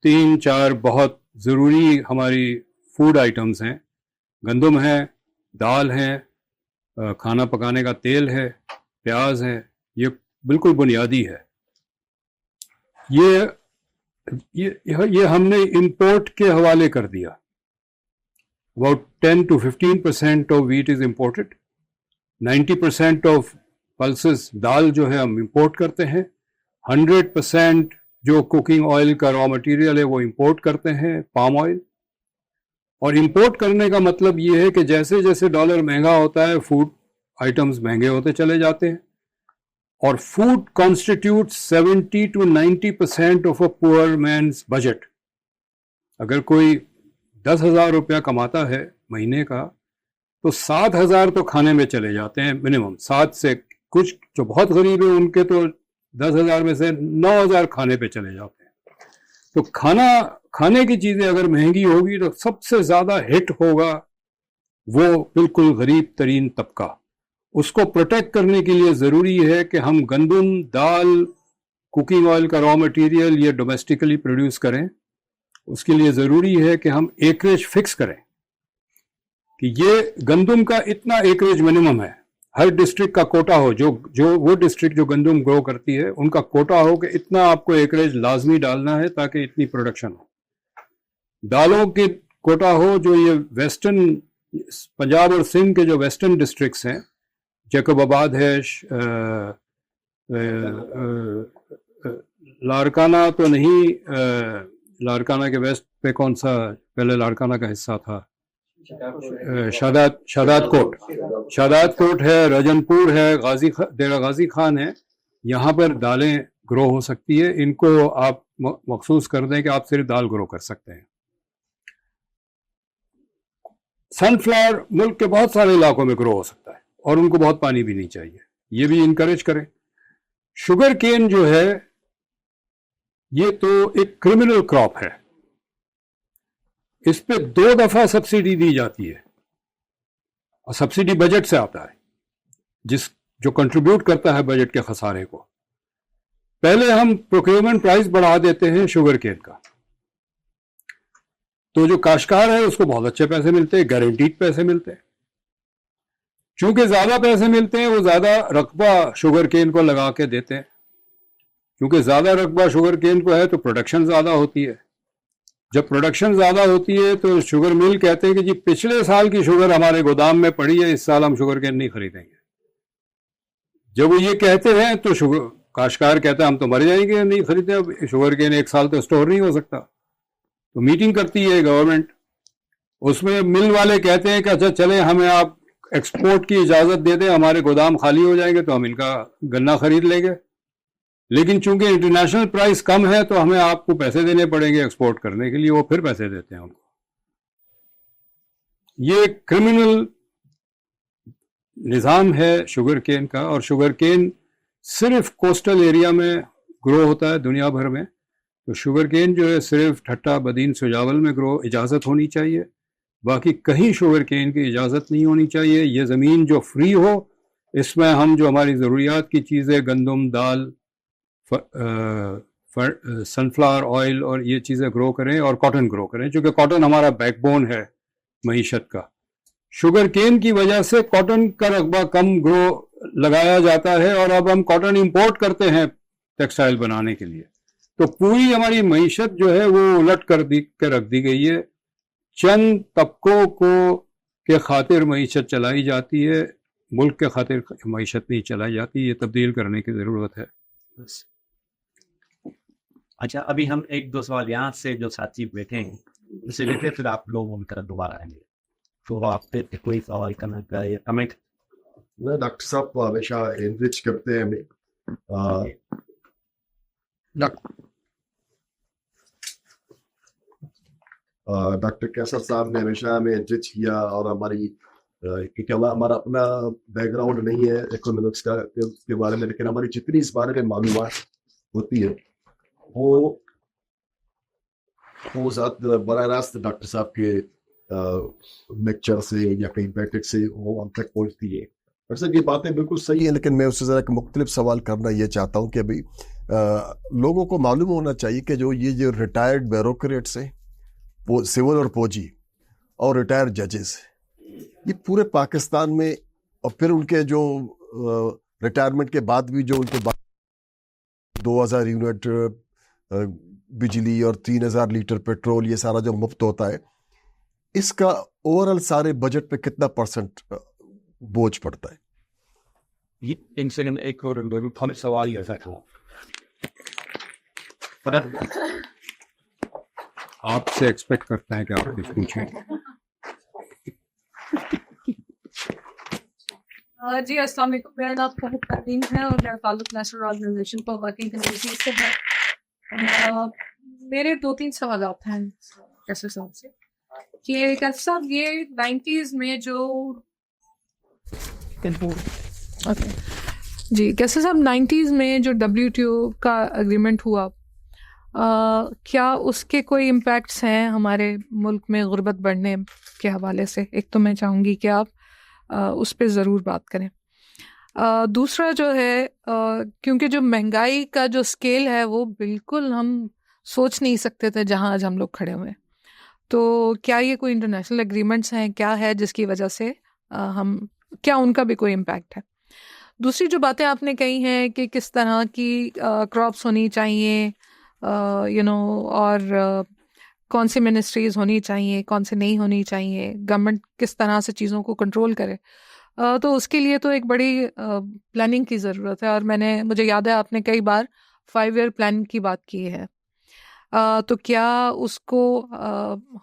3-4 بہت ضروری ہماری فوڈ آئٹمس ہیں, گندم ہے, دال ہے, کھانا پکانے کا تیل ہے, پیاز ہے, یہ بالکل بنیادی ہے. یہ ہم نے امپورٹ کے حوالے کر دیا. About 10 to 15% of wheat is imported. 90% of pulses, دال جو ہے ہم امپورٹ کرتے ہیں. 100% جو کوکنگ آئل کا را مٹیریل ہے وہ امپورٹ کرتے ہیں, پام آئل. اور امپورٹ کرنے کا مطلب یہ ہے کہ جیسے جیسے ڈالر مہنگا ہوتا ہے فوڈ آئٹمز مہنگے ہوتے چلے جاتے ہیں. اور فوڈ کانسٹیٹیوٹ 70 to 90% آف اے پور مینس بجٹ. اگر کوئی 10,000 روپیہ کماتا ہے مہینے کا تو 7,000 تو کھانے میں چلے جاتے ہیں منیمم. 7 سے کچھ جو بہت غریب ہیں ان کے تو 10,000 میں سے 9,000 کھانے پہ چلے جاتے ہیں. تو کھانے کی چیزیں اگر مہنگی ہوگی تو سب سے زیادہ ہٹ ہوگا وہ بالکل غریب ترین طبقہ. اس کو پروٹیکٹ کرنے کے لیے ضروری ہے کہ ہم گندم, دال, کوکنگ آئل کا را مٹیریل یہ ڈومیسٹکلی پروڈیوس کریں. اس کے لیے ضروری ہے کہ ہم ایکریج فکس کریں کہ یہ گندم کا اتنا ایکریج منیمم ہے. ہر ڈسٹرکٹ کا کوٹا ہو, جو وہ ڈسٹرکٹ جو گندم گرو کرتی ہے ان کا کوٹا ہو کہ اتنا آپ کو ایکریج لازمی ڈالنا ہے تاکہ اتنی پروڈکشن ہو. دالوں کے کوٹا ہو جو یہ ویسٹرن پنجاب اور سندھ کے جو ویسٹرن ڈسٹرکٹس ہیں, جیکب آباد ہے, لاڑکانہ تو نہیں, لاڑکانہ کے ویسٹ پہ کون سا پہلے لاڑکانہ کا حصہ تھا, شادات کوٹ ہے, رجن پور ہے, ڈیرہ غازی خان ہے. یہاں پر دالیں گرو ہو سکتی ہے. ان کو آپ مخصوص کر دیں کہ آپ صرف دال گرو کر سکتے ہیں. سن فلاور ملک کے بہت سارے علاقوں میں گرو ہو سکتا ہے اور ان کو بہت پانی بھی نہیں چاہیے, یہ بھی انکریج کریں. شوگر کین جو ہے یہ تو ایک کرمنل کراپ ہے. اس پہ 2 دفعہ سبسڈی دی جاتی ہے اور سبسڈی بجٹ سے آتا ہے جو کنٹریبیوٹ کرتا ہے بجٹ کے خسارے کو. پہلے ہم پروکیورمنٹ پرائز بڑھا دیتے ہیں شوگر کین کا, تو جو کاشتکار ہے اس کو بہت اچھے پیسے ملتے ہیں, گارنٹیڈ پیسے ملتے ہیں. چونکہ زیادہ پیسے ملتے ہیں وہ زیادہ رقبہ شوگر کین کو لگا کے دیتے ہیں. کیونکہ زیادہ رقبہ شوگر کین کو ہے تو پروڈکشن زیادہ ہوتی ہے. جب پروڈکشن زیادہ ہوتی ہے تو شوگر مل کہتے ہیں کہ جی پچھلے سال کی شوگر ہمارے گودام میں پڑی ہے, اس سال ہم شوگر کین نہیں خریدیں گے. جب وہ یہ کہتے ہیں تو کاشتکار کہتا ہے ہم تو مر جائیں گے نہیں خریدیں, اب شوگر کین 1 سال تو اسٹور نہیں ہو سکتا. تو میٹنگ کرتی ہے گورنمنٹ, اس میں مل والے کہتے ہیں کہ اچھا چلیں ہمیں آپ ایکسپورٹ کی اجازت دے دیں, ہمارے گودام خالی ہو جائیں گے تو ہم ان کا گنا خرید لیں گے. لیکن چونکہ انٹرنیشنل پرائس کم ہے تو ہمیں آپ کو پیسے دینے پڑیں گے ایکسپورٹ کرنے کے لیے. وہ پھر پیسے دیتے ہیں ان کو. یہ کرمنل نظام ہے شوگر کین کا. اور شوگر کین صرف کوسٹل ایریا میں گرو ہوتا ہے دنیا بھر میں. تو شوگر کین جو ہے صرف ٹھٹا بدین سجاول میں گرو اجازت ہونی چاہیے, باقی کہیں شوگر کین کی اجازت نہیں ہونی چاہیے. یہ زمین جو فری ہو اس میں ہم جو ہماری ضروریات کی چیزیں گندم, دال, سن فلاور آئل اور یہ چیزیں گرو کریں, اور کاٹن گرو کریں چونکہ کاٹن ہمارا بیک بون ہے معیشت کا. شوگر کین کی وجہ سے کاٹن کا رقبہ کم گرو لگایا جاتا ہے اور اب ہم کاٹن امپورٹ کرتے ہیں ٹیکسٹائل بنانے کے لیے. تو پوری ہماری معیشت جو ہے وہ الٹ کر رکھ دی گئی ہے. چند طبقوں کو کے خاطر معیشت چلائی جاتی ہے, ملک کے خاطر معیشت نہیں چلائی جاتی. یہ تبدیل کرنے کی ضرورت ہے. اچھا, ابھی ہم 1-2 سوال یہاں سے جو ساتھی بیٹھے ہیں اسے لے کے پھر آپ لوگوں کی طرف دوبارہ آئیں گے. تو آپ پہ کوئی سوال کرنا چاہیے کمنٹ؟ ڈاکٹر صاحب ہمیشہ انریچ کرتے ہیں ہمیں. ڈاکٹر کیسر صاحب نے ہمیشہ ہمیں انریچ کیا, اور ہماری کیونکہ ہمارا اپنا بیک گراؤنڈ نہیں ہے اکنامکس کا اس کے بارے میں, لیکن ہماری جتنی اس بارے میں معلومات ہوتی ہے وہ ذات براہ راست ڈاکٹر صاحب کے لیکچر سے یا کہیں بیٹھک سے وہ ہم تک پہنچتی ہے. ویسے یہ باتیں بالکل صحیح ہیں, لیکن میں اس سے ذرا ایک مختلف سوال کرنا یہ چاہتا ہوں کہ ابھی لوگوں کو معلوم ہونا چاہیے کہ جو ریٹائرڈ بیوروکریٹس ہیں, سول اور فوجی اور ریٹائرڈ ججز, یہ پورے پاکستان میں, اور پھر ان کے جو ریٹائرمنٹ کے بعد بھی جو ان کے بعد 2000 یونٹ بجلی اور 3000 لیٹر پیٹرول یہ سارا جو مفت ہوتا ہے, اس کا اوورآل سارے بجٹ پہ کتنا پرسنٹ بوجھ پڑتا ہے؟ ان سے ایک اور ہمیں سوال یہ ہے, آپ سے ایکسپیکٹ کرتا ہے کہ آپ کچھ پوچھیں. جی السلام علیکم. میرا نام فہد پروین ہے اور میرا تعلق National Organization for Working Communities سے ہے. میرے 2-3 سوالات ہیں کیسر صاحب سے کہ کیسر صاحب یہ 90s میں جو جی کیسر صاحب 90s میں جو WTO کا اگریمنٹ ہوا, کیا اس کے کوئی امپیکٹس ہیں ہمارے ملک میں غربت بڑھنے کے حوالے سے؟ ایک تو میں چاہوں گی کہ آپ اس پہ ضرور بات کریں. دوسرا جو ہے, کیونکہ جو مہنگائی کا جو اسکیل ہے وہ بالکل ہم سوچ نہیں سکتے تھے جہاں آج ہم لوگ کھڑے ہوئے, تو کیا یہ کوئی انٹرنیشنل اگریمنٹس ہیں, کیا ہے جس کی وجہ سے کیا ان کا بھی کوئی امپیکٹ ہے؟ دوسری جو باتیں آپ نے کہی ہیں کہ کس طرح کی کراپس ہونی چاہیے اور کون سی منسٹریز ہونی چاہیے, کون سے نہیں ہونی چاہیے, گورنمنٹ کس طرح سے چیزوں کو کنٹرول کرے, تو اس کے لیے تو ایک بڑی پلاننگ کی ضرورت ہے. اور مجھے یاد ہے آپ نے کئی بار 5 ایئر پلان کی بات کی ہے, تو کیا اس کو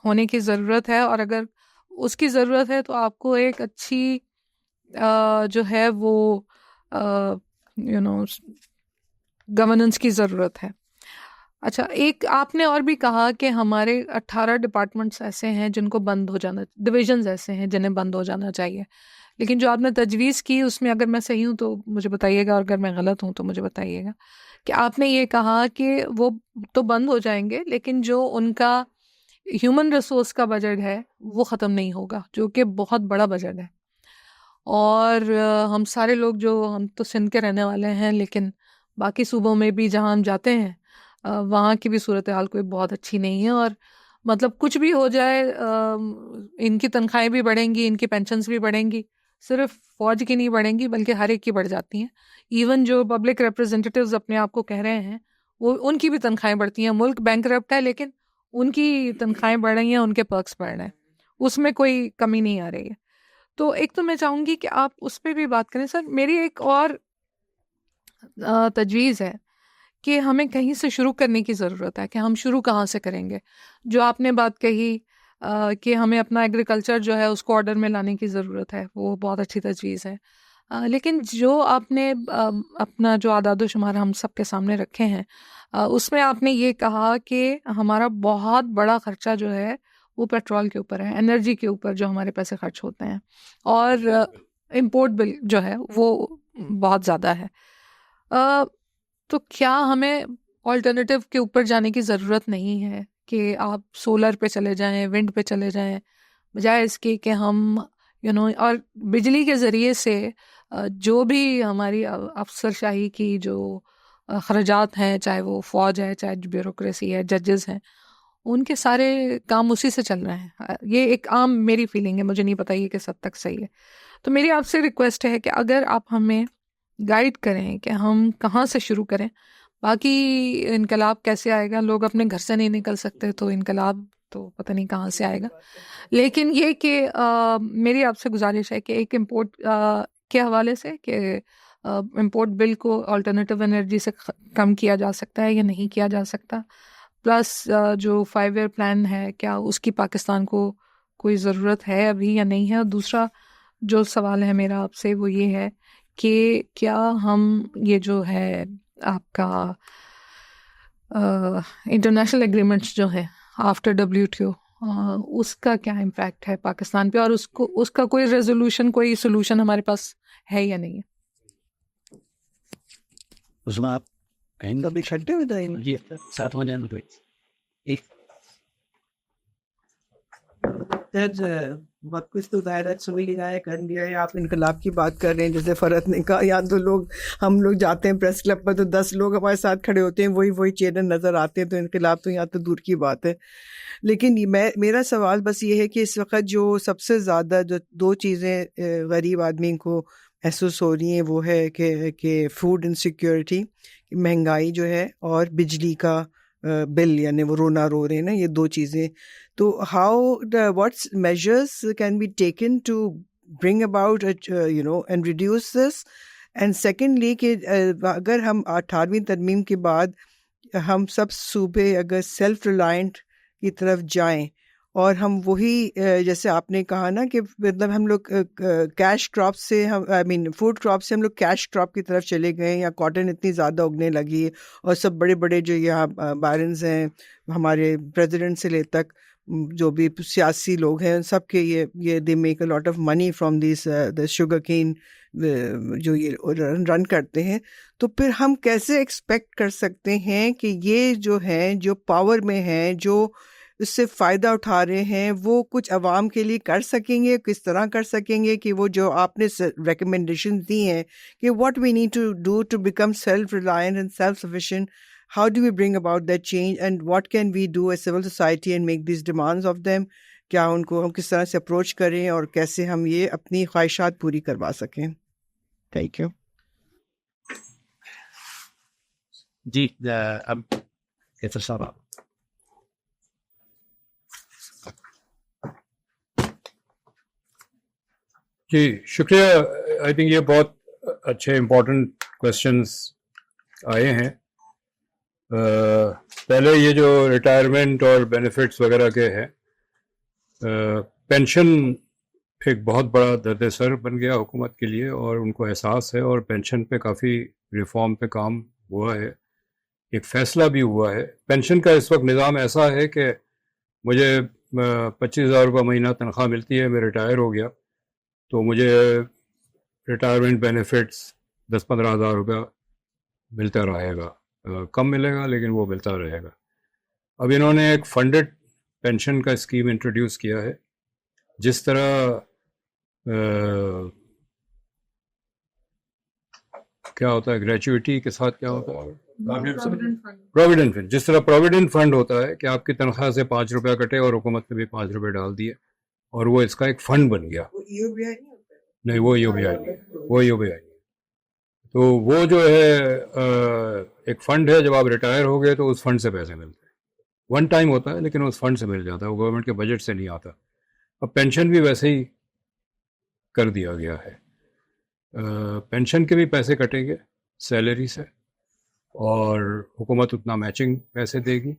ہونے کی ضرورت ہے؟ اور اگر اس کی ضرورت ہے تو آپ کو ایک اچھی جو ہے وہ گورننس کی ضرورت ہے. اچھا, ایک آپ نے اور بھی کہا کہ ہمارے 18 ڈپارٹمنٹس ایسے ہیں جن کو بند ہو جانا, ڈویژنز ایسے ہیں جنہیں بند ہو جانا چاہیے, لیکن جو آپ نے تجویز کی اس میں اگر میں صحیح ہوں تو مجھے بتائیے گا, اور اگر میں غلط ہوں تو مجھے بتائیے گا, کہ آپ نے یہ کہا کہ وہ تو بند ہو جائیں گے لیکن جو ان کا ہیومن ریسورس کا بجٹ ہے وہ ختم نہیں ہوگا, جو کہ بہت بڑا بجٹ ہے. اور ہم سارے لوگ ہم تو سندھ کے رہنے والے ہیں, لیکن باقی صوبوں میں بھی جہاں ہم جاتے ہیں وہاں کی بھی صورتحال کوئی بہت اچھی نہیں ہے, اور مطلب کچھ بھی ہو جائے ان کی تنخواہیں بھی بڑھیں گی, ان کی پینشنز بھی بڑھیں گی, صرف فوج کی نہیں بڑھیں گی بلکہ ہر ایک کی بڑھ جاتی ہیں. ایون جو پبلک ریپرزینٹیٹیوز اپنے آپ کو کہہ رہے ہیں وہ ان کی بھی تنخواہیں بڑھتی ہیں. ملک بینکرپٹ ہے لیکن ان کی تنخواہیں بڑھ رہی ہیں, ان کے پرکس بڑھ رہے ہیں, اس میں کوئی کمی نہیں آ رہی ہے. تو ایک تو میں چاہوں گی کہ آپ اس پہ بھی بات کریں. سر میری ایک اور تجویز ہے کہ ہمیں کہیں سے شروع کرنے کی ضرورت ہے, کہ ہم شروع کہاں سے کریں گے. جو آپ نے بات کہی کہ ہمیں اپنا ایگریکلچر جو ہے اس کو آرڈر میں لانے کی ضرورت ہے, وہ بہت اچھی تجویز ہے, لیکن جو آپ نے اپنا جو اعداد و شمار ہم سب کے سامنے رکھے ہیں اس میں آپ نے یہ کہا کہ ہمارا بہت بڑا خرچہ جو ہے وہ پیٹرول کے اوپر ہے, انرجی کے اوپر جو ہمارے پیسے خرچ ہوتے ہیں, اور امپورٹ بل جو ہے وہ بہت زیادہ ہے. تو کیا ہمیں آلٹرنیٹیو کے اوپر جانے کی ضرورت نہیں ہے کہ آپ سولر پہ چلے جائیں, ونڈ پہ چلے جائیں, بجائے اس کے کہ ہم اور بجلی کے ذریعے سے جو بھی ہماری افسر شاہی کی جو خراجات ہیں, چاہے وہ فوج ہے, چاہے بیوروکریسی ہے, ججز ہیں, ان کے سارے کام اسی سے چل رہے ہیں. یہ ایک عام میری فیلنگ ہے, مجھے نہیں پتا یہ کس حد تک صحیح ہے. تو میری آپ سے ریکویسٹ ہے کہ اگر آپ ہمیں گائیڈ کریں کہ ہم کہاں سے شروع کریں. باقی انقلاب کیسے آئے گا, لوگ اپنے گھر سے نہیں نکل سکتے تو انقلاب تو پتہ نہیں کہاں سے آئے گا. لیکن یہ کہ میری آپ سے گزارش ہے کہ ایک امپورٹ کے حوالے سے کہ امپورٹ بل کو آلٹرنیٹیو انرجی سے کم کیا جا سکتا ہے یا نہیں کیا جا سکتا, پلس جو 5 ایئر پلان ہے کیا اس کی پاکستان کو کوئی ضرورت ہے ابھی یا نہیں ہے. اور دوسرا جو سوال ہے میرا آپ سے وہ یہ ہے کہ کیا ہم یہ جو ہے آپ کا انٹرنیشنل ایگریمنٹس جو ہے آفٹر WTO اس کا کیا امپیکٹ ہے پاکستان پہ, اور اس کا کوئی ریزولوشن کوئی سولوشن ہمارے پاس ہے یا نہیں ہے؟ اس میں آپ کہیں گے بھی چھٹے ہو جائیں جی ساتھ ہو جائیں. بہت کچھ تو ظاہر سوئی رہا ہے کر لیا ہے. آپ انقلاب کی بات کر رہے ہیں جیسے فرحت نے کہا, یہاں تو لوگ ہم لوگ جاتے ہیں پریس کلب پر تو 10 لوگ ہمارے ساتھ کھڑے ہوتے ہیں, وہی چہرے نظر آتے ہیں, تو انقلاب تو یہاں تو دور کی بات ہے. لیکن میرا سوال بس یہ ہے کہ اس وقت جو سب سے زیادہ جو 2 چیزیں غریب آدمی کو محسوس ہو رہی ہیں وہ ہے کہ فوڈ انسیکیورٹی, مہنگائی جو ہے, اور بجلی کا بل یعنی وہ رونا رو رہے ہیں نا, یہ 2 چیزیں. تو what's measures can be taken to bring about and reduce this. And secondly کہ اگر ہم 18ویں ترمیم کے بعد ہم سب صوبے اگر سیلف ریلائنٹ کی طرف جائیں اور ہم وہی جیسے آپ نے کہا نا کہ مطلب ہم لوگ کیش کراپ سے فوڈ کراپ سے ہم لوگ کیش کراپ کی طرف چلے گئے, یا کاٹن اتنی زیادہ اگنے لگی, اور سب بڑے بڑے جو یہاں بائرنز ہیں ہمارے پریزیڈنٹ سے لے تک جو بھی سیاسی لوگ ہیں سب کے یہ they make a lot of money from these sugar cane جو یہ رن کرتے ہیں. تو پھر ہم کیسے ایکسپیکٹ کر سکتے ہیں کہ یہ جو ہیں جو پاور میں ہیں جو اس سے فائدہ اٹھا رہے ہیں وہ کچھ عوام کے لیے کر سکیں گے؟ کس طرح کر سکیں گے کہ وہ جو آپ نے ریکمنڈیشن دی ہیں کہ what we need to do to become self reliant and self sufficient, how do we bring about that change and what can we do as civil society and make these demands of them? کیا ان کو ہم کس طرح سے approach کریں اور کیسے ہم یہ اپنی خواہشات پوری کروا سکیں؟ Thank you. جی اب کیسر صاحب آپ. جی شکریہ. آئی تھنک یہ بہت اچھے امپورٹنٹ کوشچنس آئے ہیں. پہلے یہ جو ریٹائرمنٹ اور بینیفٹس وغیرہ کے ہیں, پینشن ایک بہت بڑا درد سر بن گیا حکومت کے لیے, اور ان کو احساس ہے, اور پینشن پہ کافی ریفارم پہ کام ہوا ہے, ایک فیصلہ بھی ہوا ہے. پینشن کا اس وقت نظام ایسا ہے کہ مجھے 25,000 روپے مہینہ تنخواہ ملتی ہے, میں ریٹائر ہو گیا تو مجھے ریٹائرمنٹ بینیفٹس 10-15 ہزار روپیہ ملتا رہے گا, کم ملے گا لیکن وہ ملتا رہے گا. اب انہوں نے ایک فنڈڈ پینشن کا اسکیم انٹروڈیوس کیا ہے, جس طرح کیا ہوتا ہے گریچوٹی کے ساتھ کیا ہوتا ہے پروویڈنٹ فنڈ, جس طرح پروویڈنٹ فنڈ ہوتا ہے کہ آپ کی تنخواہ سے 5 روپیہ کٹے اور حکومت نے بھی 5 روپے ڈال دیے اور وہ اس کا ایک فنڈ بن گیا. نہیں وہ UBI نہیں, وہ UBI نہیں. تو وہ جو ہے ایک فنڈ ہے, جب آپ ریٹائر ہو گئے تو اس فنڈ سے پیسے ملتے ہیں. 1 ٹائم ہوتا ہے لیکن اس فنڈ سے مل جاتا ہے, وہ گورنمنٹ کے بجٹ سے نہیں آتا. اب پینشن بھی ویسے ہی کر دیا گیا ہے. پینشن کے بھی پیسے کٹیں گے سیلری سے, اور حکومت اتنا میچنگ پیسے دے گی,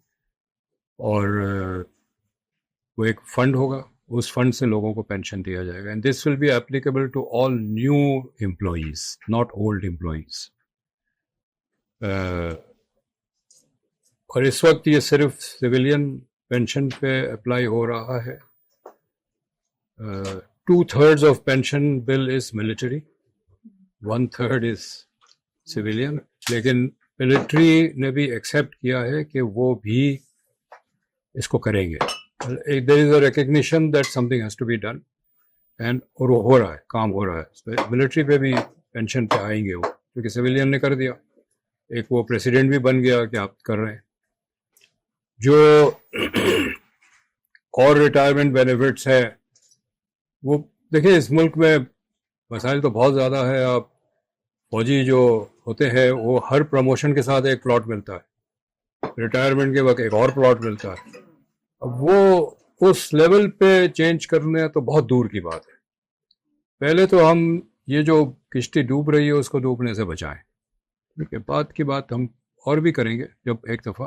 اور وہ ایک فنڈ ہوگا, اس فنڈ سے لوگوں کو پینشن دیا جائے گا. And this will be applicable to all new employees, not old employees. اور اس وقت یہ صرف سویلین پینشن پہ اپلائی ہو رہا ہے. 2/3 of pension bill is military, 1/3 is civilian. لیکن ملٹری نے بھی ایکسیپٹ کیا ہے کہ وہ بھی اس کو کریں گے. There is a recognition that something has to be done, and اور وہ ہو رہا ہے, کام ہو رہا ہے. ملٹری پہ بھی پینشن پہ آئیں گے وہ, کیونکہ سویلین نے کر دیا. ایک وہ پریسیڈنٹ بھی بن گیا کہ آپ کر رہے ہیں. جو اور ریٹائرمنٹ بینیفٹس ہے وہ دیکھیں, اس ملک میں مسائل تو بہت زیادہ ہے. آپ فوجی جو ہوتے ہیں وہ ہر پروموشن کے ساتھ ایک پلاٹ ملتا ہے, ریٹائرمنٹ کے وقت ایک اور پلاٹ ملتا ہے. اب وہ اس لیول پہ چینج کرنا تو بہت دور کی بات ہے. پہلے تو ہم یہ جو کشتی ڈوب رہی ہے اس کو ڈوبنے سے بچائیں. ٹھیک ہے, بعد کی بات ہم اور بھی کریں گے جب ایک دفعہ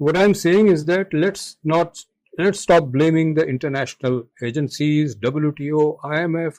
What I'm saying is that let's stop blaming the international agencies, WTO, IMF.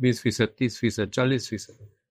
20%, 30%, 40%,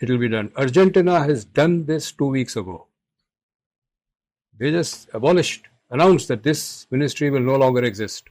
It will be done. Argentina has done this 2 weeks ago. They just announced that this ministry will no longer exist.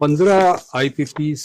15 IPPs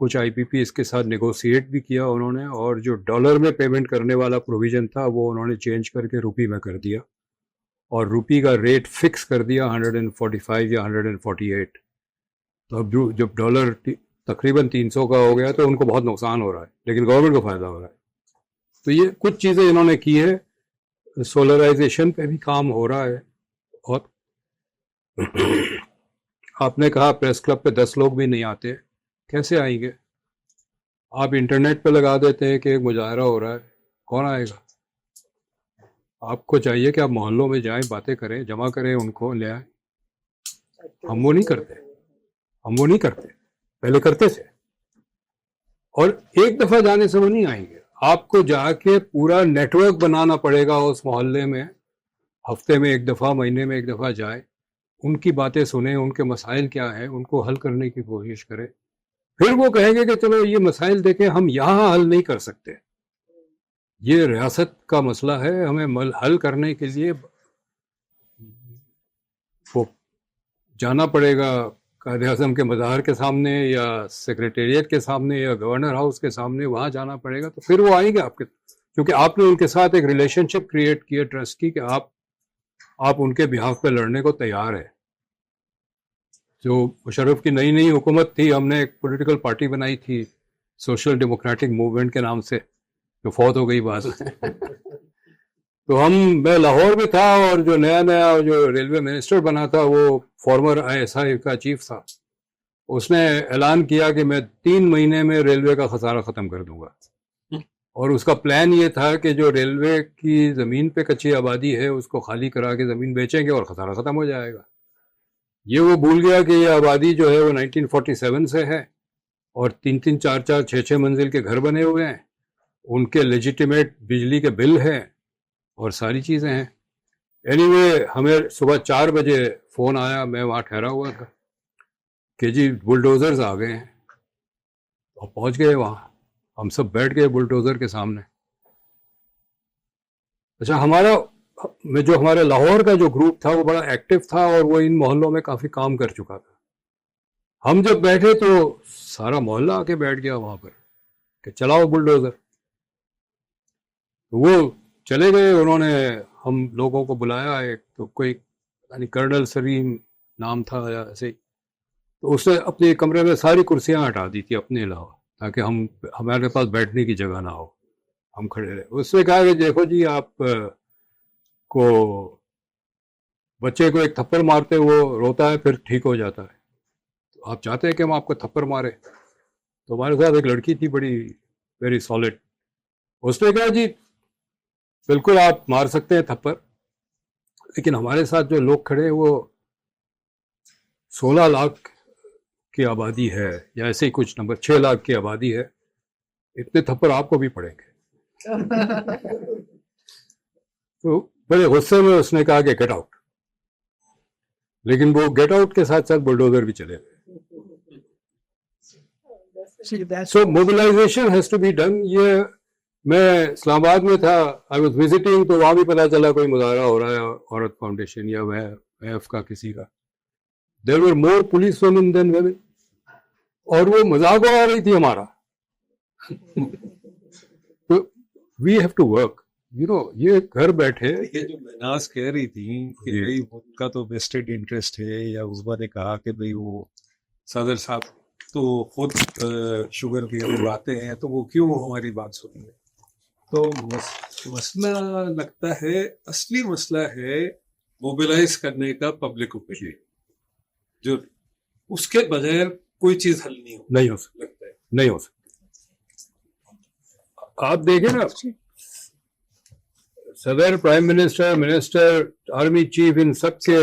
کچھ آئی پی پی اس کے ساتھ negotiate بھی کیا انہوں نے, اور جو dollar میں پیمنٹ کرنے والا پروویژن تھا وہ انہوں نے چینج کر کے روپی میں کر دیا, اور روپی کا ریٹ فکس کر دیا 145 یا 148. تو اب جب ڈالر تقریباً 300 کا ہو گیا تو ان کو بہت نقصان ہو رہا ہے, لیکن گورنمنٹ کو فائدہ ہو رہا ہے. تو یہ کچھ چیزیں انہوں نے کی ہے. سولرائزیشن پہ بھی کام ہو رہا ہے. اور آپ نے کہا پریس کلب پہ 10 لوگ بھی نہیں آتے, کیسے آئیں گے؟ آپ انٹرنیٹ پہ لگا دیتے ہیں کہ ایک مظاہرہ ہو رہا ہے, کون آئے گا؟ آپ کو چاہیے کہ آپ محلوں میں جائیں, باتیں کریں, جمع کریں, ان کو لے آئیں. ہم وہ نہیں کرتے, پہلے کرتے تھے. اور ایک دفعہ جانے سے وہ نہیں آئیں گے, آپ کو جا کے پورا نیٹ ورک بنانا پڑے گا اس محلے میں. ہفتے میں ایک دفعہ, مہینے میں ایک دفعہ جائیں, ان کی باتیں سنیں, ان کے مسائل کیا ہیں ان کو حل کرنے کی کوشش کریں. پھر وہ کہیں گے کہ چلو یہ مسائل دیکھیں, ہم یہاں حل نہیں کر سکتے, یہ ریاست کا مسئلہ ہے, ہمیں حل کرنے کے لیے وہ جانا پڑے گا قائد اعظم کے مظاہر کے سامنے, یا سیکریٹریٹ کے سامنے, یا گورنر ہاؤس کے سامنے, وہاں جانا پڑے گا. تو پھر وہ آئیں گے آپ کے, کیونکہ آپ نے ان کے ساتھ ایک ریلیشن شپ کریٹ کی ہے ٹرسٹ کی, کہ آپ ان کے بہاف پہ لڑنے کو تیار ہے. جو مشرف کی نئی حکومت تھی, ہم نے ایک پولیٹیکل پارٹی بنائی تھی سوشل ڈیموکریٹک موومنٹ کے نام سے, جو فوت ہو گئی بعد میں. تو میں لاہور میں تھا, اور جو نیا جو ریلوے منسٹر بنا تھا وہ فارمر ISI کا چیف تھا. اس نے اعلان کیا کہ میں 3 مہینے میں ریلوے کا خسارہ ختم کر دوں گا, اور اس کا پلان یہ تھا کہ جو ریلوے کی زمین پہ کچی آبادی ہے اس کو خالی کرا کے زمین بیچیں گے اور خسارہ ختم ہو جائے گا. یہ وہ بھول گیا کہ یہ آبادی جو ہے وہ 1947 سے ہے, اور 3 4 6 منزل کے گھر بنے ہوئے ہیں, ان کے لیجیٹیمیٹ بجلی کے بل ہیں, اور ساری چیزیں ہیں. اینی وے ہمیں صبح 4 بجے فون آیا, میں وہاں ٹھہرا ہوا تھا, کہ جی بلڈوزرز آ گئے ہیں. اور پہنچ گئے وہاں, ہم سب بیٹھ گئے بلڈوزر کے سامنے. اچھا, ہمارے لاہور کا جو گروپ تھا وہ بڑا ایکٹیو تھا, اور وہ ان محلوں میں کافی کام کر چکا تھا. ہم جب بیٹھے تو سارا محلہ آ کے بیٹھ گیا وہاں پر کہ چلاؤ بلڈوزر. وہ چلے گئے, انہوں نے ہم لوگوں کو بلایا, ایک تو کوئی یعنی کرنل سلیم نام تھا یا ایسے, تو اس نے اپنے کمرے میں ساری کرسیاں ہٹا دی تھی اپنے علاوہ, تاکہ ہمارے پاس بیٹھنے کی جگہ نہ ہو, ہم کھڑے رہے. اس نے کہا کہ دیکھو جی, آپ کو بچے کو ایک تھپڑ مارتے وہ روتا ہے پھر ٹھیک ہو جاتا ہے, تو آپ چاہتے ہیں کہ ہم آپ کو تھپڑ مارے؟ تو ہمارے ساتھ ایک لڑکی تھی بڑی ویری سالڈ, اس نے کہا جی بالکل آپ مار سکتے ہیں تھپڑ, لیکن ہمارے ساتھ جو لوگ کھڑے ہیں وہ 16 لاکھ کی آبادی ہے, یا ایسے ہی کچھ نمبر, 6 لاکھ کی آبادی ہے, اتنے تھپڑ آپ کو بھی پڑیں گے. تو بڑے غصے میں اس نے کہا کہ گیٹ آؤٹ, لیکن وہ گیٹ آؤٹ کے ساتھ ساتھ بلڈوزر بھی چلے گئے. So mobilisation has to be done. یہ میں اسلام آباد میں تھا, آئی واز وزٹنگ, تو وہاں بھی پتا چلا کوئی مظاہرہ ہو رہا ہے عورت فاؤنڈیشن یا ویف کا کسی کا. دیر ور مور پولیس ویمن دین ویمن, اور وہ مذاق اڑا رہی تھی ہمارا. تو وی ہیو ٹو ورک, یہ گھر بیٹھے. یہ جو مہناز کہہ رہی تھی کہ بھائی ان کا تو ویسٹڈ انٹرسٹ ہے, یا عزبہ نے کہا کہ بھائی وہ صدر صاحب تو خود شوگر کی اگاتے ہیں, تو وہ کیوں ہماری بات سنیں گے؟ تو مسئلہ لگتا ہے, اصلی مسئلہ ہے موبلائز کرنے کا پبلک اوپینین, جو اس کے بغیر کوئی چیز حل نہیں ہو سکتی. آپ دیکھیں نا, صدر, پرائم منسٹر, آرمی چیف, ان سب کے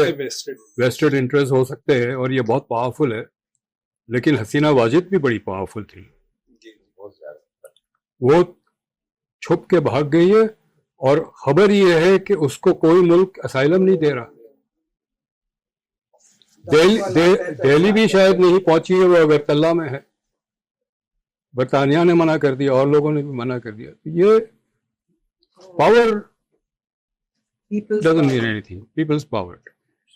ویسٹڈ انٹرسٹ ہو سکتے ہیں, اور یہ بہت پاورفل ہے. لیکن حسینہ واجد بھی بڑی پاورفل تھی, وہ چھپ کے بھاگ گئی ہے, اور خبر یہ ہے کہ اس کو کوئی ملک اسائلم نہیں دے رہا. دہلی بھی شاید نہیں پہنچی ہے, وہ بیت اللہ میں ہے. برطانیہ نے منع کر دیا, اور لوگوں نے بھی منع کر دیا. یہ power doesn't mean anything. People's power.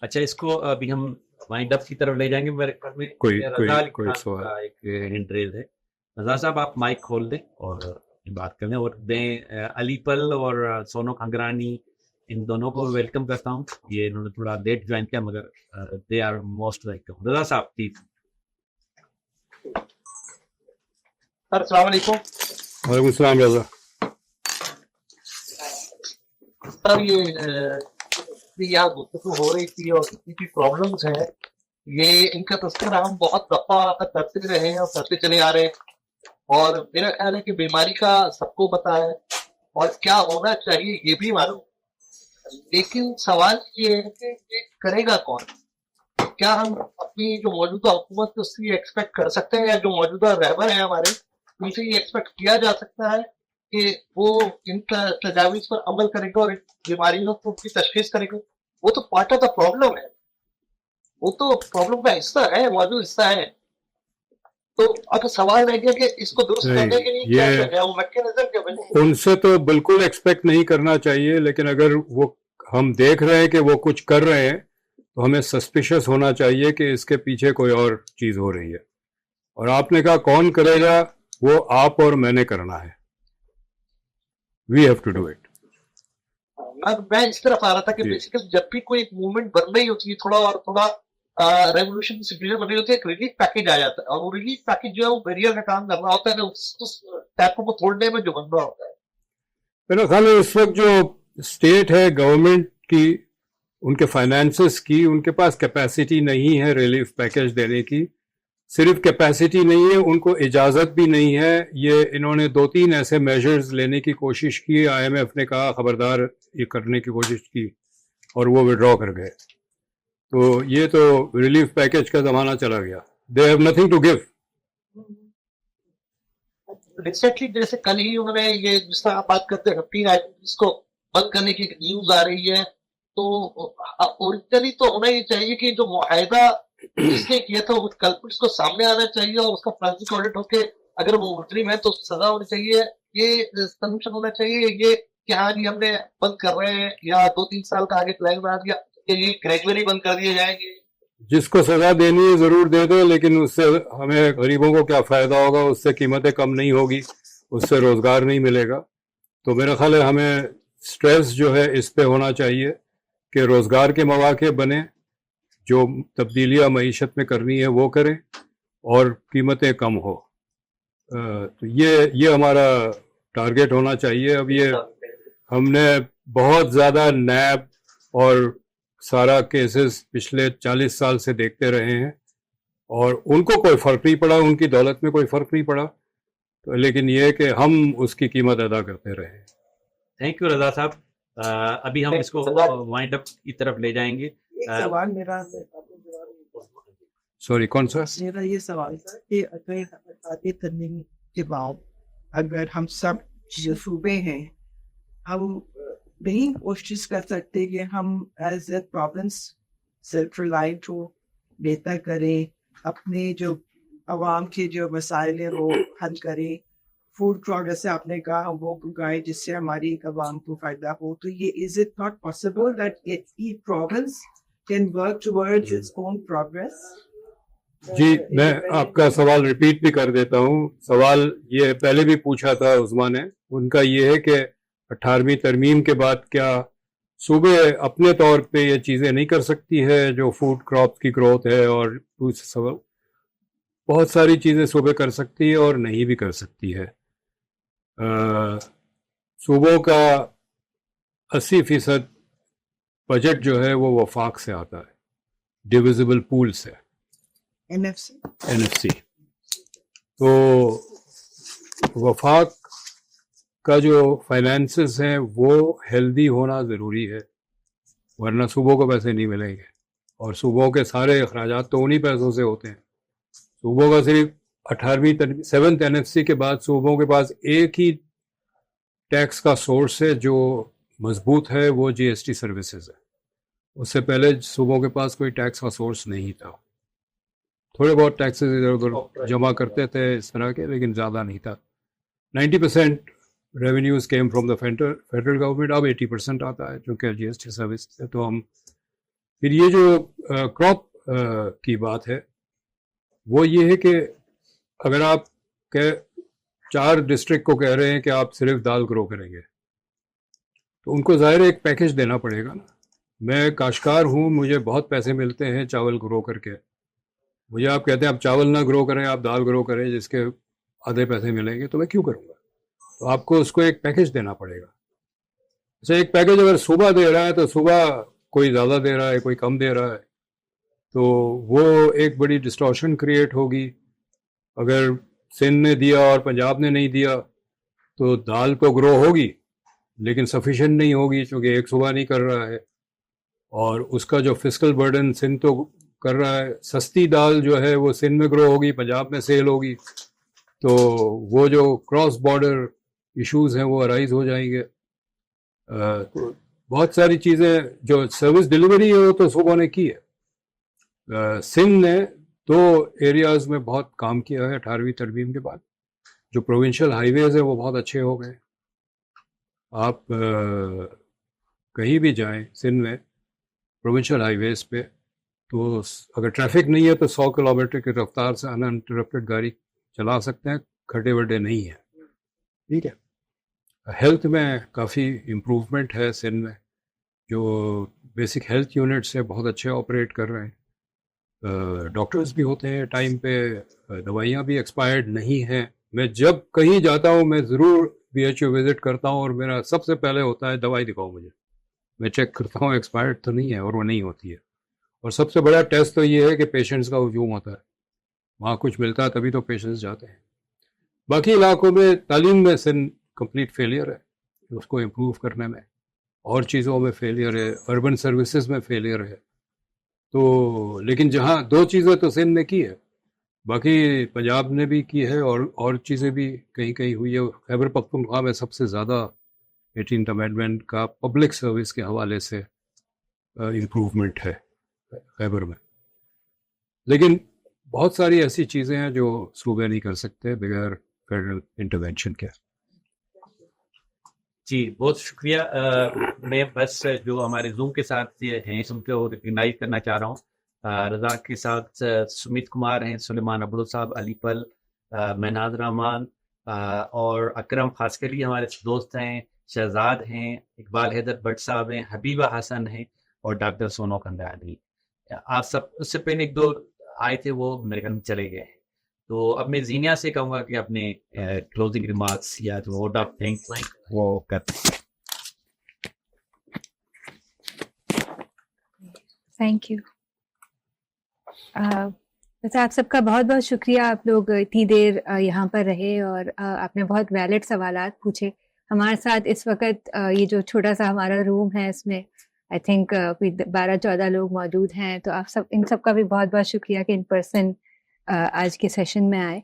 اچھا, اس کو ابھی ہم وائنڈ اپ کی طرف لے جائیں گے. میرے کوئی سوال ایک ہینڈ ریز ہے. رضا صاحب آپ مائک کھول دیں اور بات کریں اور دیں. علی پل اور سونو کھنگرانی ان دونوں کو ویلکم کرتا ہوں. یہ انہوں نے تھوڑا لیٹ جوائن کیا مگر دے آر موسٹ ویلکم. رضا صاحب پلیز. سر السلام علیکم. وعلیکم السلام رضا. سر یہ یہاں گفتگو ہو رہی تھی اور اتنی کی پرابلمس ہیں یہ ان کا تذکرہ ہم بہت دفعہ کرتے رہے ہیں اور کرتے چلے آ رہے ہیں اور میرا خیال ہے کہ بیماری کا سب کو پتا ہے اور کیا ہونا چاہیے یہ بھی معلوم. لیکن سوال یہ ہے کہ یہ کرے گا کون؟ کیا ہم اپنی جو موجودہ حکومت اس سے یہ ایکسپیکٹ کر سکتے ہیں یا جو موجودہ رہبر ہیں ہمارے ان سے یہ ایکسپیکٹ کیا جا سکتا ہے کہ وہ ان کا تجاویز پر عمل کرے گا اور بیماریوں کو کی تشخیص کرے گا؟ وہ تو پارٹ آف دا پرابلم ہے, وہ تو پرابلم کا حصہ ہے, موجود حصہ ہے. تو اب سوال رہ گیا کہ اس کو درست کرنے کے لیے کیا کیا جائے, وہ میکینزم کیا بنے؟ ان سے تو بالکل ایکسپیکٹ نہیں کرنا چاہیے, لیکن اگر وہ ہم دیکھ رہے ہیں کہ وہ کچھ کر رہے ہیں تو ہمیں سسپیشس ہونا چاہیے کہ اس کے پیچھے کوئی اور چیز ہو رہی ہے. اور آپ نے کہا کون کرے گا, وہ آپ اور میں نے کرنا ہے. We have to do it. میں اس طرف آ رہا تھا کہ بیسیکلی جب بھی کوئی ایک موومنٹ بن رہی ہوتی ہے تھوڑا اور تھوڑا ریولیوشن کی سچویشن بن رہی ہوتی ہے, ایک ریلیف پیکج آ جاتا ہے اور وہ ریلیف پیکج جو ہے وہ بیریئر کا کام کر رہا ہوتا ہے اس ٹیپوں کو توڑنے میں جو بن رہا ہوتا ہے. میرا خیال ہے اس وقت جو اسٹیٹ ہے گورنمنٹ کی, ان کے فائنانسز کی, ان کے پاس کیپیسٹی نہیں ہے ریلیف پیکج دینے کی. صرف کیپیسٹی نہیں ہے, ان کو اجازت بھی نہیں ہے. یہ انہوں نے 2-3 ایسے میجرز لینے کی کوشش کی, آئی ایم ایف نے کہا خبردار یہ کرنے کی کوشش کی اور وہ وڈرا کر گئے. تو یہ تو ریلیف پیکج کا زمانہ چلا گیا. They have nothing to give. Recently جیسے کل ہی انہوں نے یہ جس طرح آپ بات کرتے ہیں 15 آئٹمز کو بند کرنے کی نیوز آ رہی ہے, تو اوریجنلی تو ہونا یہ چاہیے کہ جو معاہدہ جس نے کیا تھا اس کلپٹس کو سامنے آنا چاہیے اور اس کا فرانسک آڈٹ ہو کے اگر وہ مجرم ہے تو سزا ہونی چاہیے. یہ سلوشن ہونا چاہیے یہ کہ ہاں جی ہم نے بند کر رہے ہیں یا 2-3 سال کا آگے پلان بنا دیا کہ یہ گریجولی بند کر دیے جائیں گے. جس کو سزا دینی ہے ضرور دے دو, لیکن اس سے ہمیں غریبوں کو کیا فائدہ ہوگا؟ اس سے قیمتیں کم نہیں ہوگی, اس سے روزگار نہیں ملے گا. تو میرا خیال ہے ہمیں سٹریس جو ہے اس پہ ہونا چاہیے کہ روزگار کے مواقع بنے, جو تبدیلیاں معیشت میں کرنی ہے وہ کریں اور قیمتیں کم ہو. تو یہ ہمارا ٹارگیٹ ہونا چاہیے. اب یہ ہم نے بہت زیادہ نیب اور سارا کیسز پچھلے 40 سال سے دیکھتے رہے ہیں اور ان کو کوئی فرق نہیں پڑا, ان کی دولت میں کوئی فرق نہیں پڑا. تو لیکن یہ کہ ہم اس کی قیمت ادا کرتے رہے. تھینک یو رضا صاحب. ابھی ہم اس کو وائنڈ اپ کی طرف لے جائیں گے. سوال میرا سوری کون سا؟ میرا یہ سوال تھا کہ اگر آگے ترمیم کے بعد اگر ہم سب جو صوبے ہیں ہم نہیں کوشش کر سکتے کہ ہم as a province self reliant ہو, بہتر کریں, اپنے جو عوام کے جو مسائل ہیں وہ حل کریں, فوڈ کراپ جیسے آپ نے کہا وہ اگائیں جس سے ہماری عوام کو فائدہ ہو. تو یہ is it not possible that each province can work towards its own progress? جی میں آپ کا سوال ریپیٹ بھی کر دیتا ہوں. سوال یہ پہلے بھی پوچھا تھا عظما نے, ان کا یہ ہے کہ 18ویں ترمیم کے بعد کیا صوبے اپنے طور پہ یہ چیزیں نہیں کر سکتی ہے جو فوڈ کراپ کی گروتھ ہے, اور بہت ساری چیزیں صوبے کر سکتی ہے اور نہیں بھی کر سکتی ہے. صوبوں کا 80% بجٹ جو ہے وہ وفاق سے آتا ہے, ڈویزبل پول سے, این ایف سی. تو وفاق کا جو فائنینسز ہیں وہ ہیلدی ہونا ضروری ہے, ورنہ صوبوں کو پیسے نہیں ملیں گے. اور صوبوں کے سارے اخراجات تو انہی پیسوں سے ہوتے ہیں. صوبوں کا صرف 7th NFC کے بعد صوبوں کے پاس ایک ہی ٹیکس کا سورس ہے جو مضبوط ہے, وہ GST سروسز ہے. اس سے پہلے صوبوں کے پاس کوئی ٹیکس کا سورس نہیں تھا. تھوڑے بہت ٹیکسز ادھر ادھر جمع کرتے تھے اس طرح کے, لیکن زیادہ نہیں تھا. 90% revenues came from the federal government. اب 80% آتا ہے چونکہ GST سروس ہے. تو ہم پھر یہ جو کراپ کی بات ہے وہ یہ ہے کہ اگر آپ کہ 4 ڈسٹرکٹ کو کہہ رہے ہیں کہ آپ صرف دال گرو کریں گے، تو ان کو ظاہر ایک پیکج دینا پڑے گا نا. میں کاشتکار ہوں، مجھے بہت پیسے ملتے ہیں چاول گرو کر کے، مجھے آپ کہتے ہیں آپ چاول نہ گرو کریں، آپ دال گرو کریں جس کے آدھے پیسے ملیں گے، تو میں کیوں کروں گا؟ تو آپ کو اس کو ایک پیکج دینا پڑے گا. اچھا، ایک پیکج اگر صوبہ دے رہا ہے تو صوبہ کوئی زیادہ دے رہا ہے، کوئی کم دے رہا ہے، تو وہ ایک بڑی ڈسٹورشن کریٹ ہوگی. اگر سندھ نے دیا اور پنجاب نے نہیں دیا تو دال تو گرو ہوگی لیکن سفیشینٹ نہیں ہوگی، چونکہ ایک صوبہ نہیں کر رہا ہے، اور اس کا جو فسکل برڈن سندھ تو کر رہا ہے. سستی دال جو ہے وہ سندھ میں گرو ہوگی، پنجاب میں سیل ہوگی، تو وہ جو کراس بارڈر ایشوز ہیں وہ ارائز ہو جائیں گے. تو بہت ساری چیزیں جو سروس ڈیلیوری ہے وہ تو صوبوں نے کی ہے. سندھ نے 2 ایریاز میں بہت کام کیا ہے 18ویں ترمیم کے بعد. جو پروونشل ہائی ویز ہیں وہ بہت اچھے ہو گئے. آپ کہیں بھی جائیں سندھ میں پروونشل ہائی ویز پہ، تو اگر ٹریفک نہیں ہے تو 100 کلومیٹر کی رفتار سے ان انٹرپٹڈ گاڑی چلا سکتے ہیں، کھڈے وڈے نہیں ہیں. ٹھیک ہے. ہیلتھ میں کافی امپروومنٹ ہے سندھ میں، جو بیسک ہیلتھ یونٹس ہیں بہت اچھے آپریٹ کر رہے ہیں. ڈاکٹرز بھی ہوتے ہیں ٹائم پہ، دوائیاں بھی ایکسپائرڈ نہیں ہیں. میں جب کہیں جاتا ہوں میں ضرور BHO وزٹ کرتا ہوں، اور میرا سب سے پہلے ہوتا ہے دوائی دکھاؤ مجھے. میں چیک کرتا ہوں ایکسپائرڈ تو نہیں ہے، اور وہ نہیں ہوتی ہے. اور سب سے بڑا ٹیسٹ تو یہ ہے کہ پیشنٹس کا ہجوم ہوتا ہے، وہاں کچھ ملتا ہے تبھی تو پیشنٹس جاتے ہیں. باقی علاقوں میں تعلیم میں سندھ کمپلیٹ فیلئر ہے، اس کو امپروو کرنے میں، اور چیزوں میں فیلئر ہے، اربن سروسز میں فیلئر ہے. تو لیکن جہاں 2 چیزیں تو سندھ نے کی ہے، باقی پنجاب نے بھی کی ہے، اور چیزیں بھی کہیں کہیں ہوئی ہے. خیبر پختونخوا میں سب سے زیادہ 18th امینڈمنٹ کا پبلک سروس کے حوالے سے امپروومنٹ ہے خیبر میں. لیکن بہت ساری ایسی چیزیں ہیں جو صوبے نہیں کر سکتے بغیر فیڈرل انٹرونشن کے. جی بہت شکریہ. میں بس جو ہمارے زوم کے ساتھ ہیں ان کو ریکگنائز کرنا چاہ رہا ہوں. رضا کے ساتھ سمیت کمار ہیں، سلیمان ابرو صاحب، علی پل، مہناز رحمان اور اکرم خاسکلی ہمارے دوست ہیں، شہزاد ہیں، اقبال حیدر بٹ صاحب ہیں، حبیبہ حسن ہیں، اور ڈاکٹر سونو کندرالی. آپ سب اس سے پہلے 1-2 آئے تھے، وہ میرے خیال میں چلے گئے. تو اب میں زینیا سے کہوں گا کہ اپنے کلوزنگ ریمارکس یا جو ووٹ آف تھینکس وہ کرتے ہیں. Thank you. بس آپ سب کا بہت بہت شکریہ. آپ لوگ اتنی دیر یہاں پر رہے اور آپ نے بہت ویلڈ سوالات پوچھے ہمارے ساتھ. اس وقت یہ جو چھوٹا سا ہمارا روم ہے اس میں آئی تھنک کوئی 12-14 لوگ موجود ہیں. تو آپ سب ان سب کا بھی بہت بہت شکریہ کہ ان پرسن آج کے سیشن میں آئے.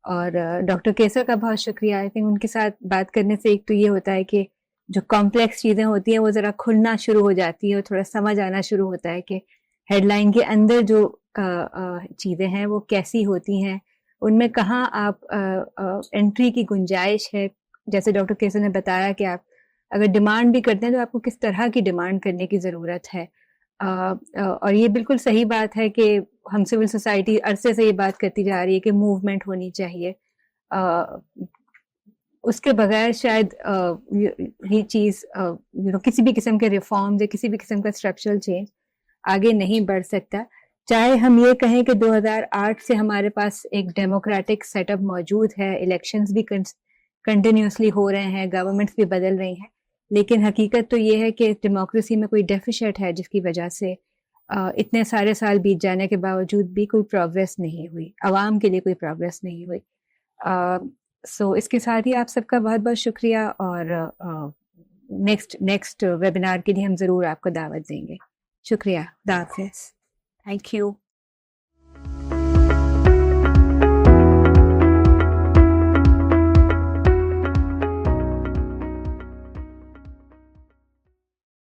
اور ڈاکٹر کیسر کا بہت شکریہ. آئی تھنک ان کے ساتھ بات کرنے سے ایک تو یہ ہوتا ہے کہ جو کمپلیکس چیزیں ہوتی ہیں وہ ذرا کھلنا شروع ہو جاتی ہے اور تھوڑا سمجھ آنا شروع ہوتا ہے کہ ہیڈ لائن کے اندر جو چیزیں ہیں وہ کیسی ہوتی ہیں، ان میں کہاں آپ انٹری کی گنجائش ہے. جیسے ڈاکٹر کیسر نے بتایا کہ آپ اگر ڈیمانڈ بھی کرتے ہیں تو آپ کو کس طرح کی ڈیمانڈ کرنے کی ضرورت ہے. اور یہ بالکل صحیح بات ہے کہ ہم سول سوسائٹی عرصے سے یہ بات کرتی جا رہی ہے کہ موومنٹ ہونی چاہیے. اس کے بغیر شاید یہ چیز کسی بھی قسم کے ریفارمز یا کسی بھی قسم کا اسٹرکچرل چینج آگے نہیں بڑھ سکتا. چاہے ہم یہ کہیں کہ 2008 سے ہمارے پاس ایک ڈیموکریٹک سیٹ اپ موجود ہے، الیکشنز بھی کنٹینیوسلی ہو رہے ہیں، گورنمنٹس بھی بدل رہی ہیں، لیکن حقیقت تو یہ ہے کہ ڈیموکریسی میں کوئی ڈیفیشٹ ہے جس کی وجہ سے اتنے سارے سال بیت جانے کے باوجود بھی کوئی پروگریس نہیں ہوئی، عوام کے لیے کوئی پروگریس نہیں ہوئی. سو اس کے ساتھ ہی آپ سب کا بہت بہت شکریہ. اور نیکسٹ ویبینار کے لیے ہم ضرور آپ کو دعوت دیں گے. شکریہ. خدا حافظ. Thank you.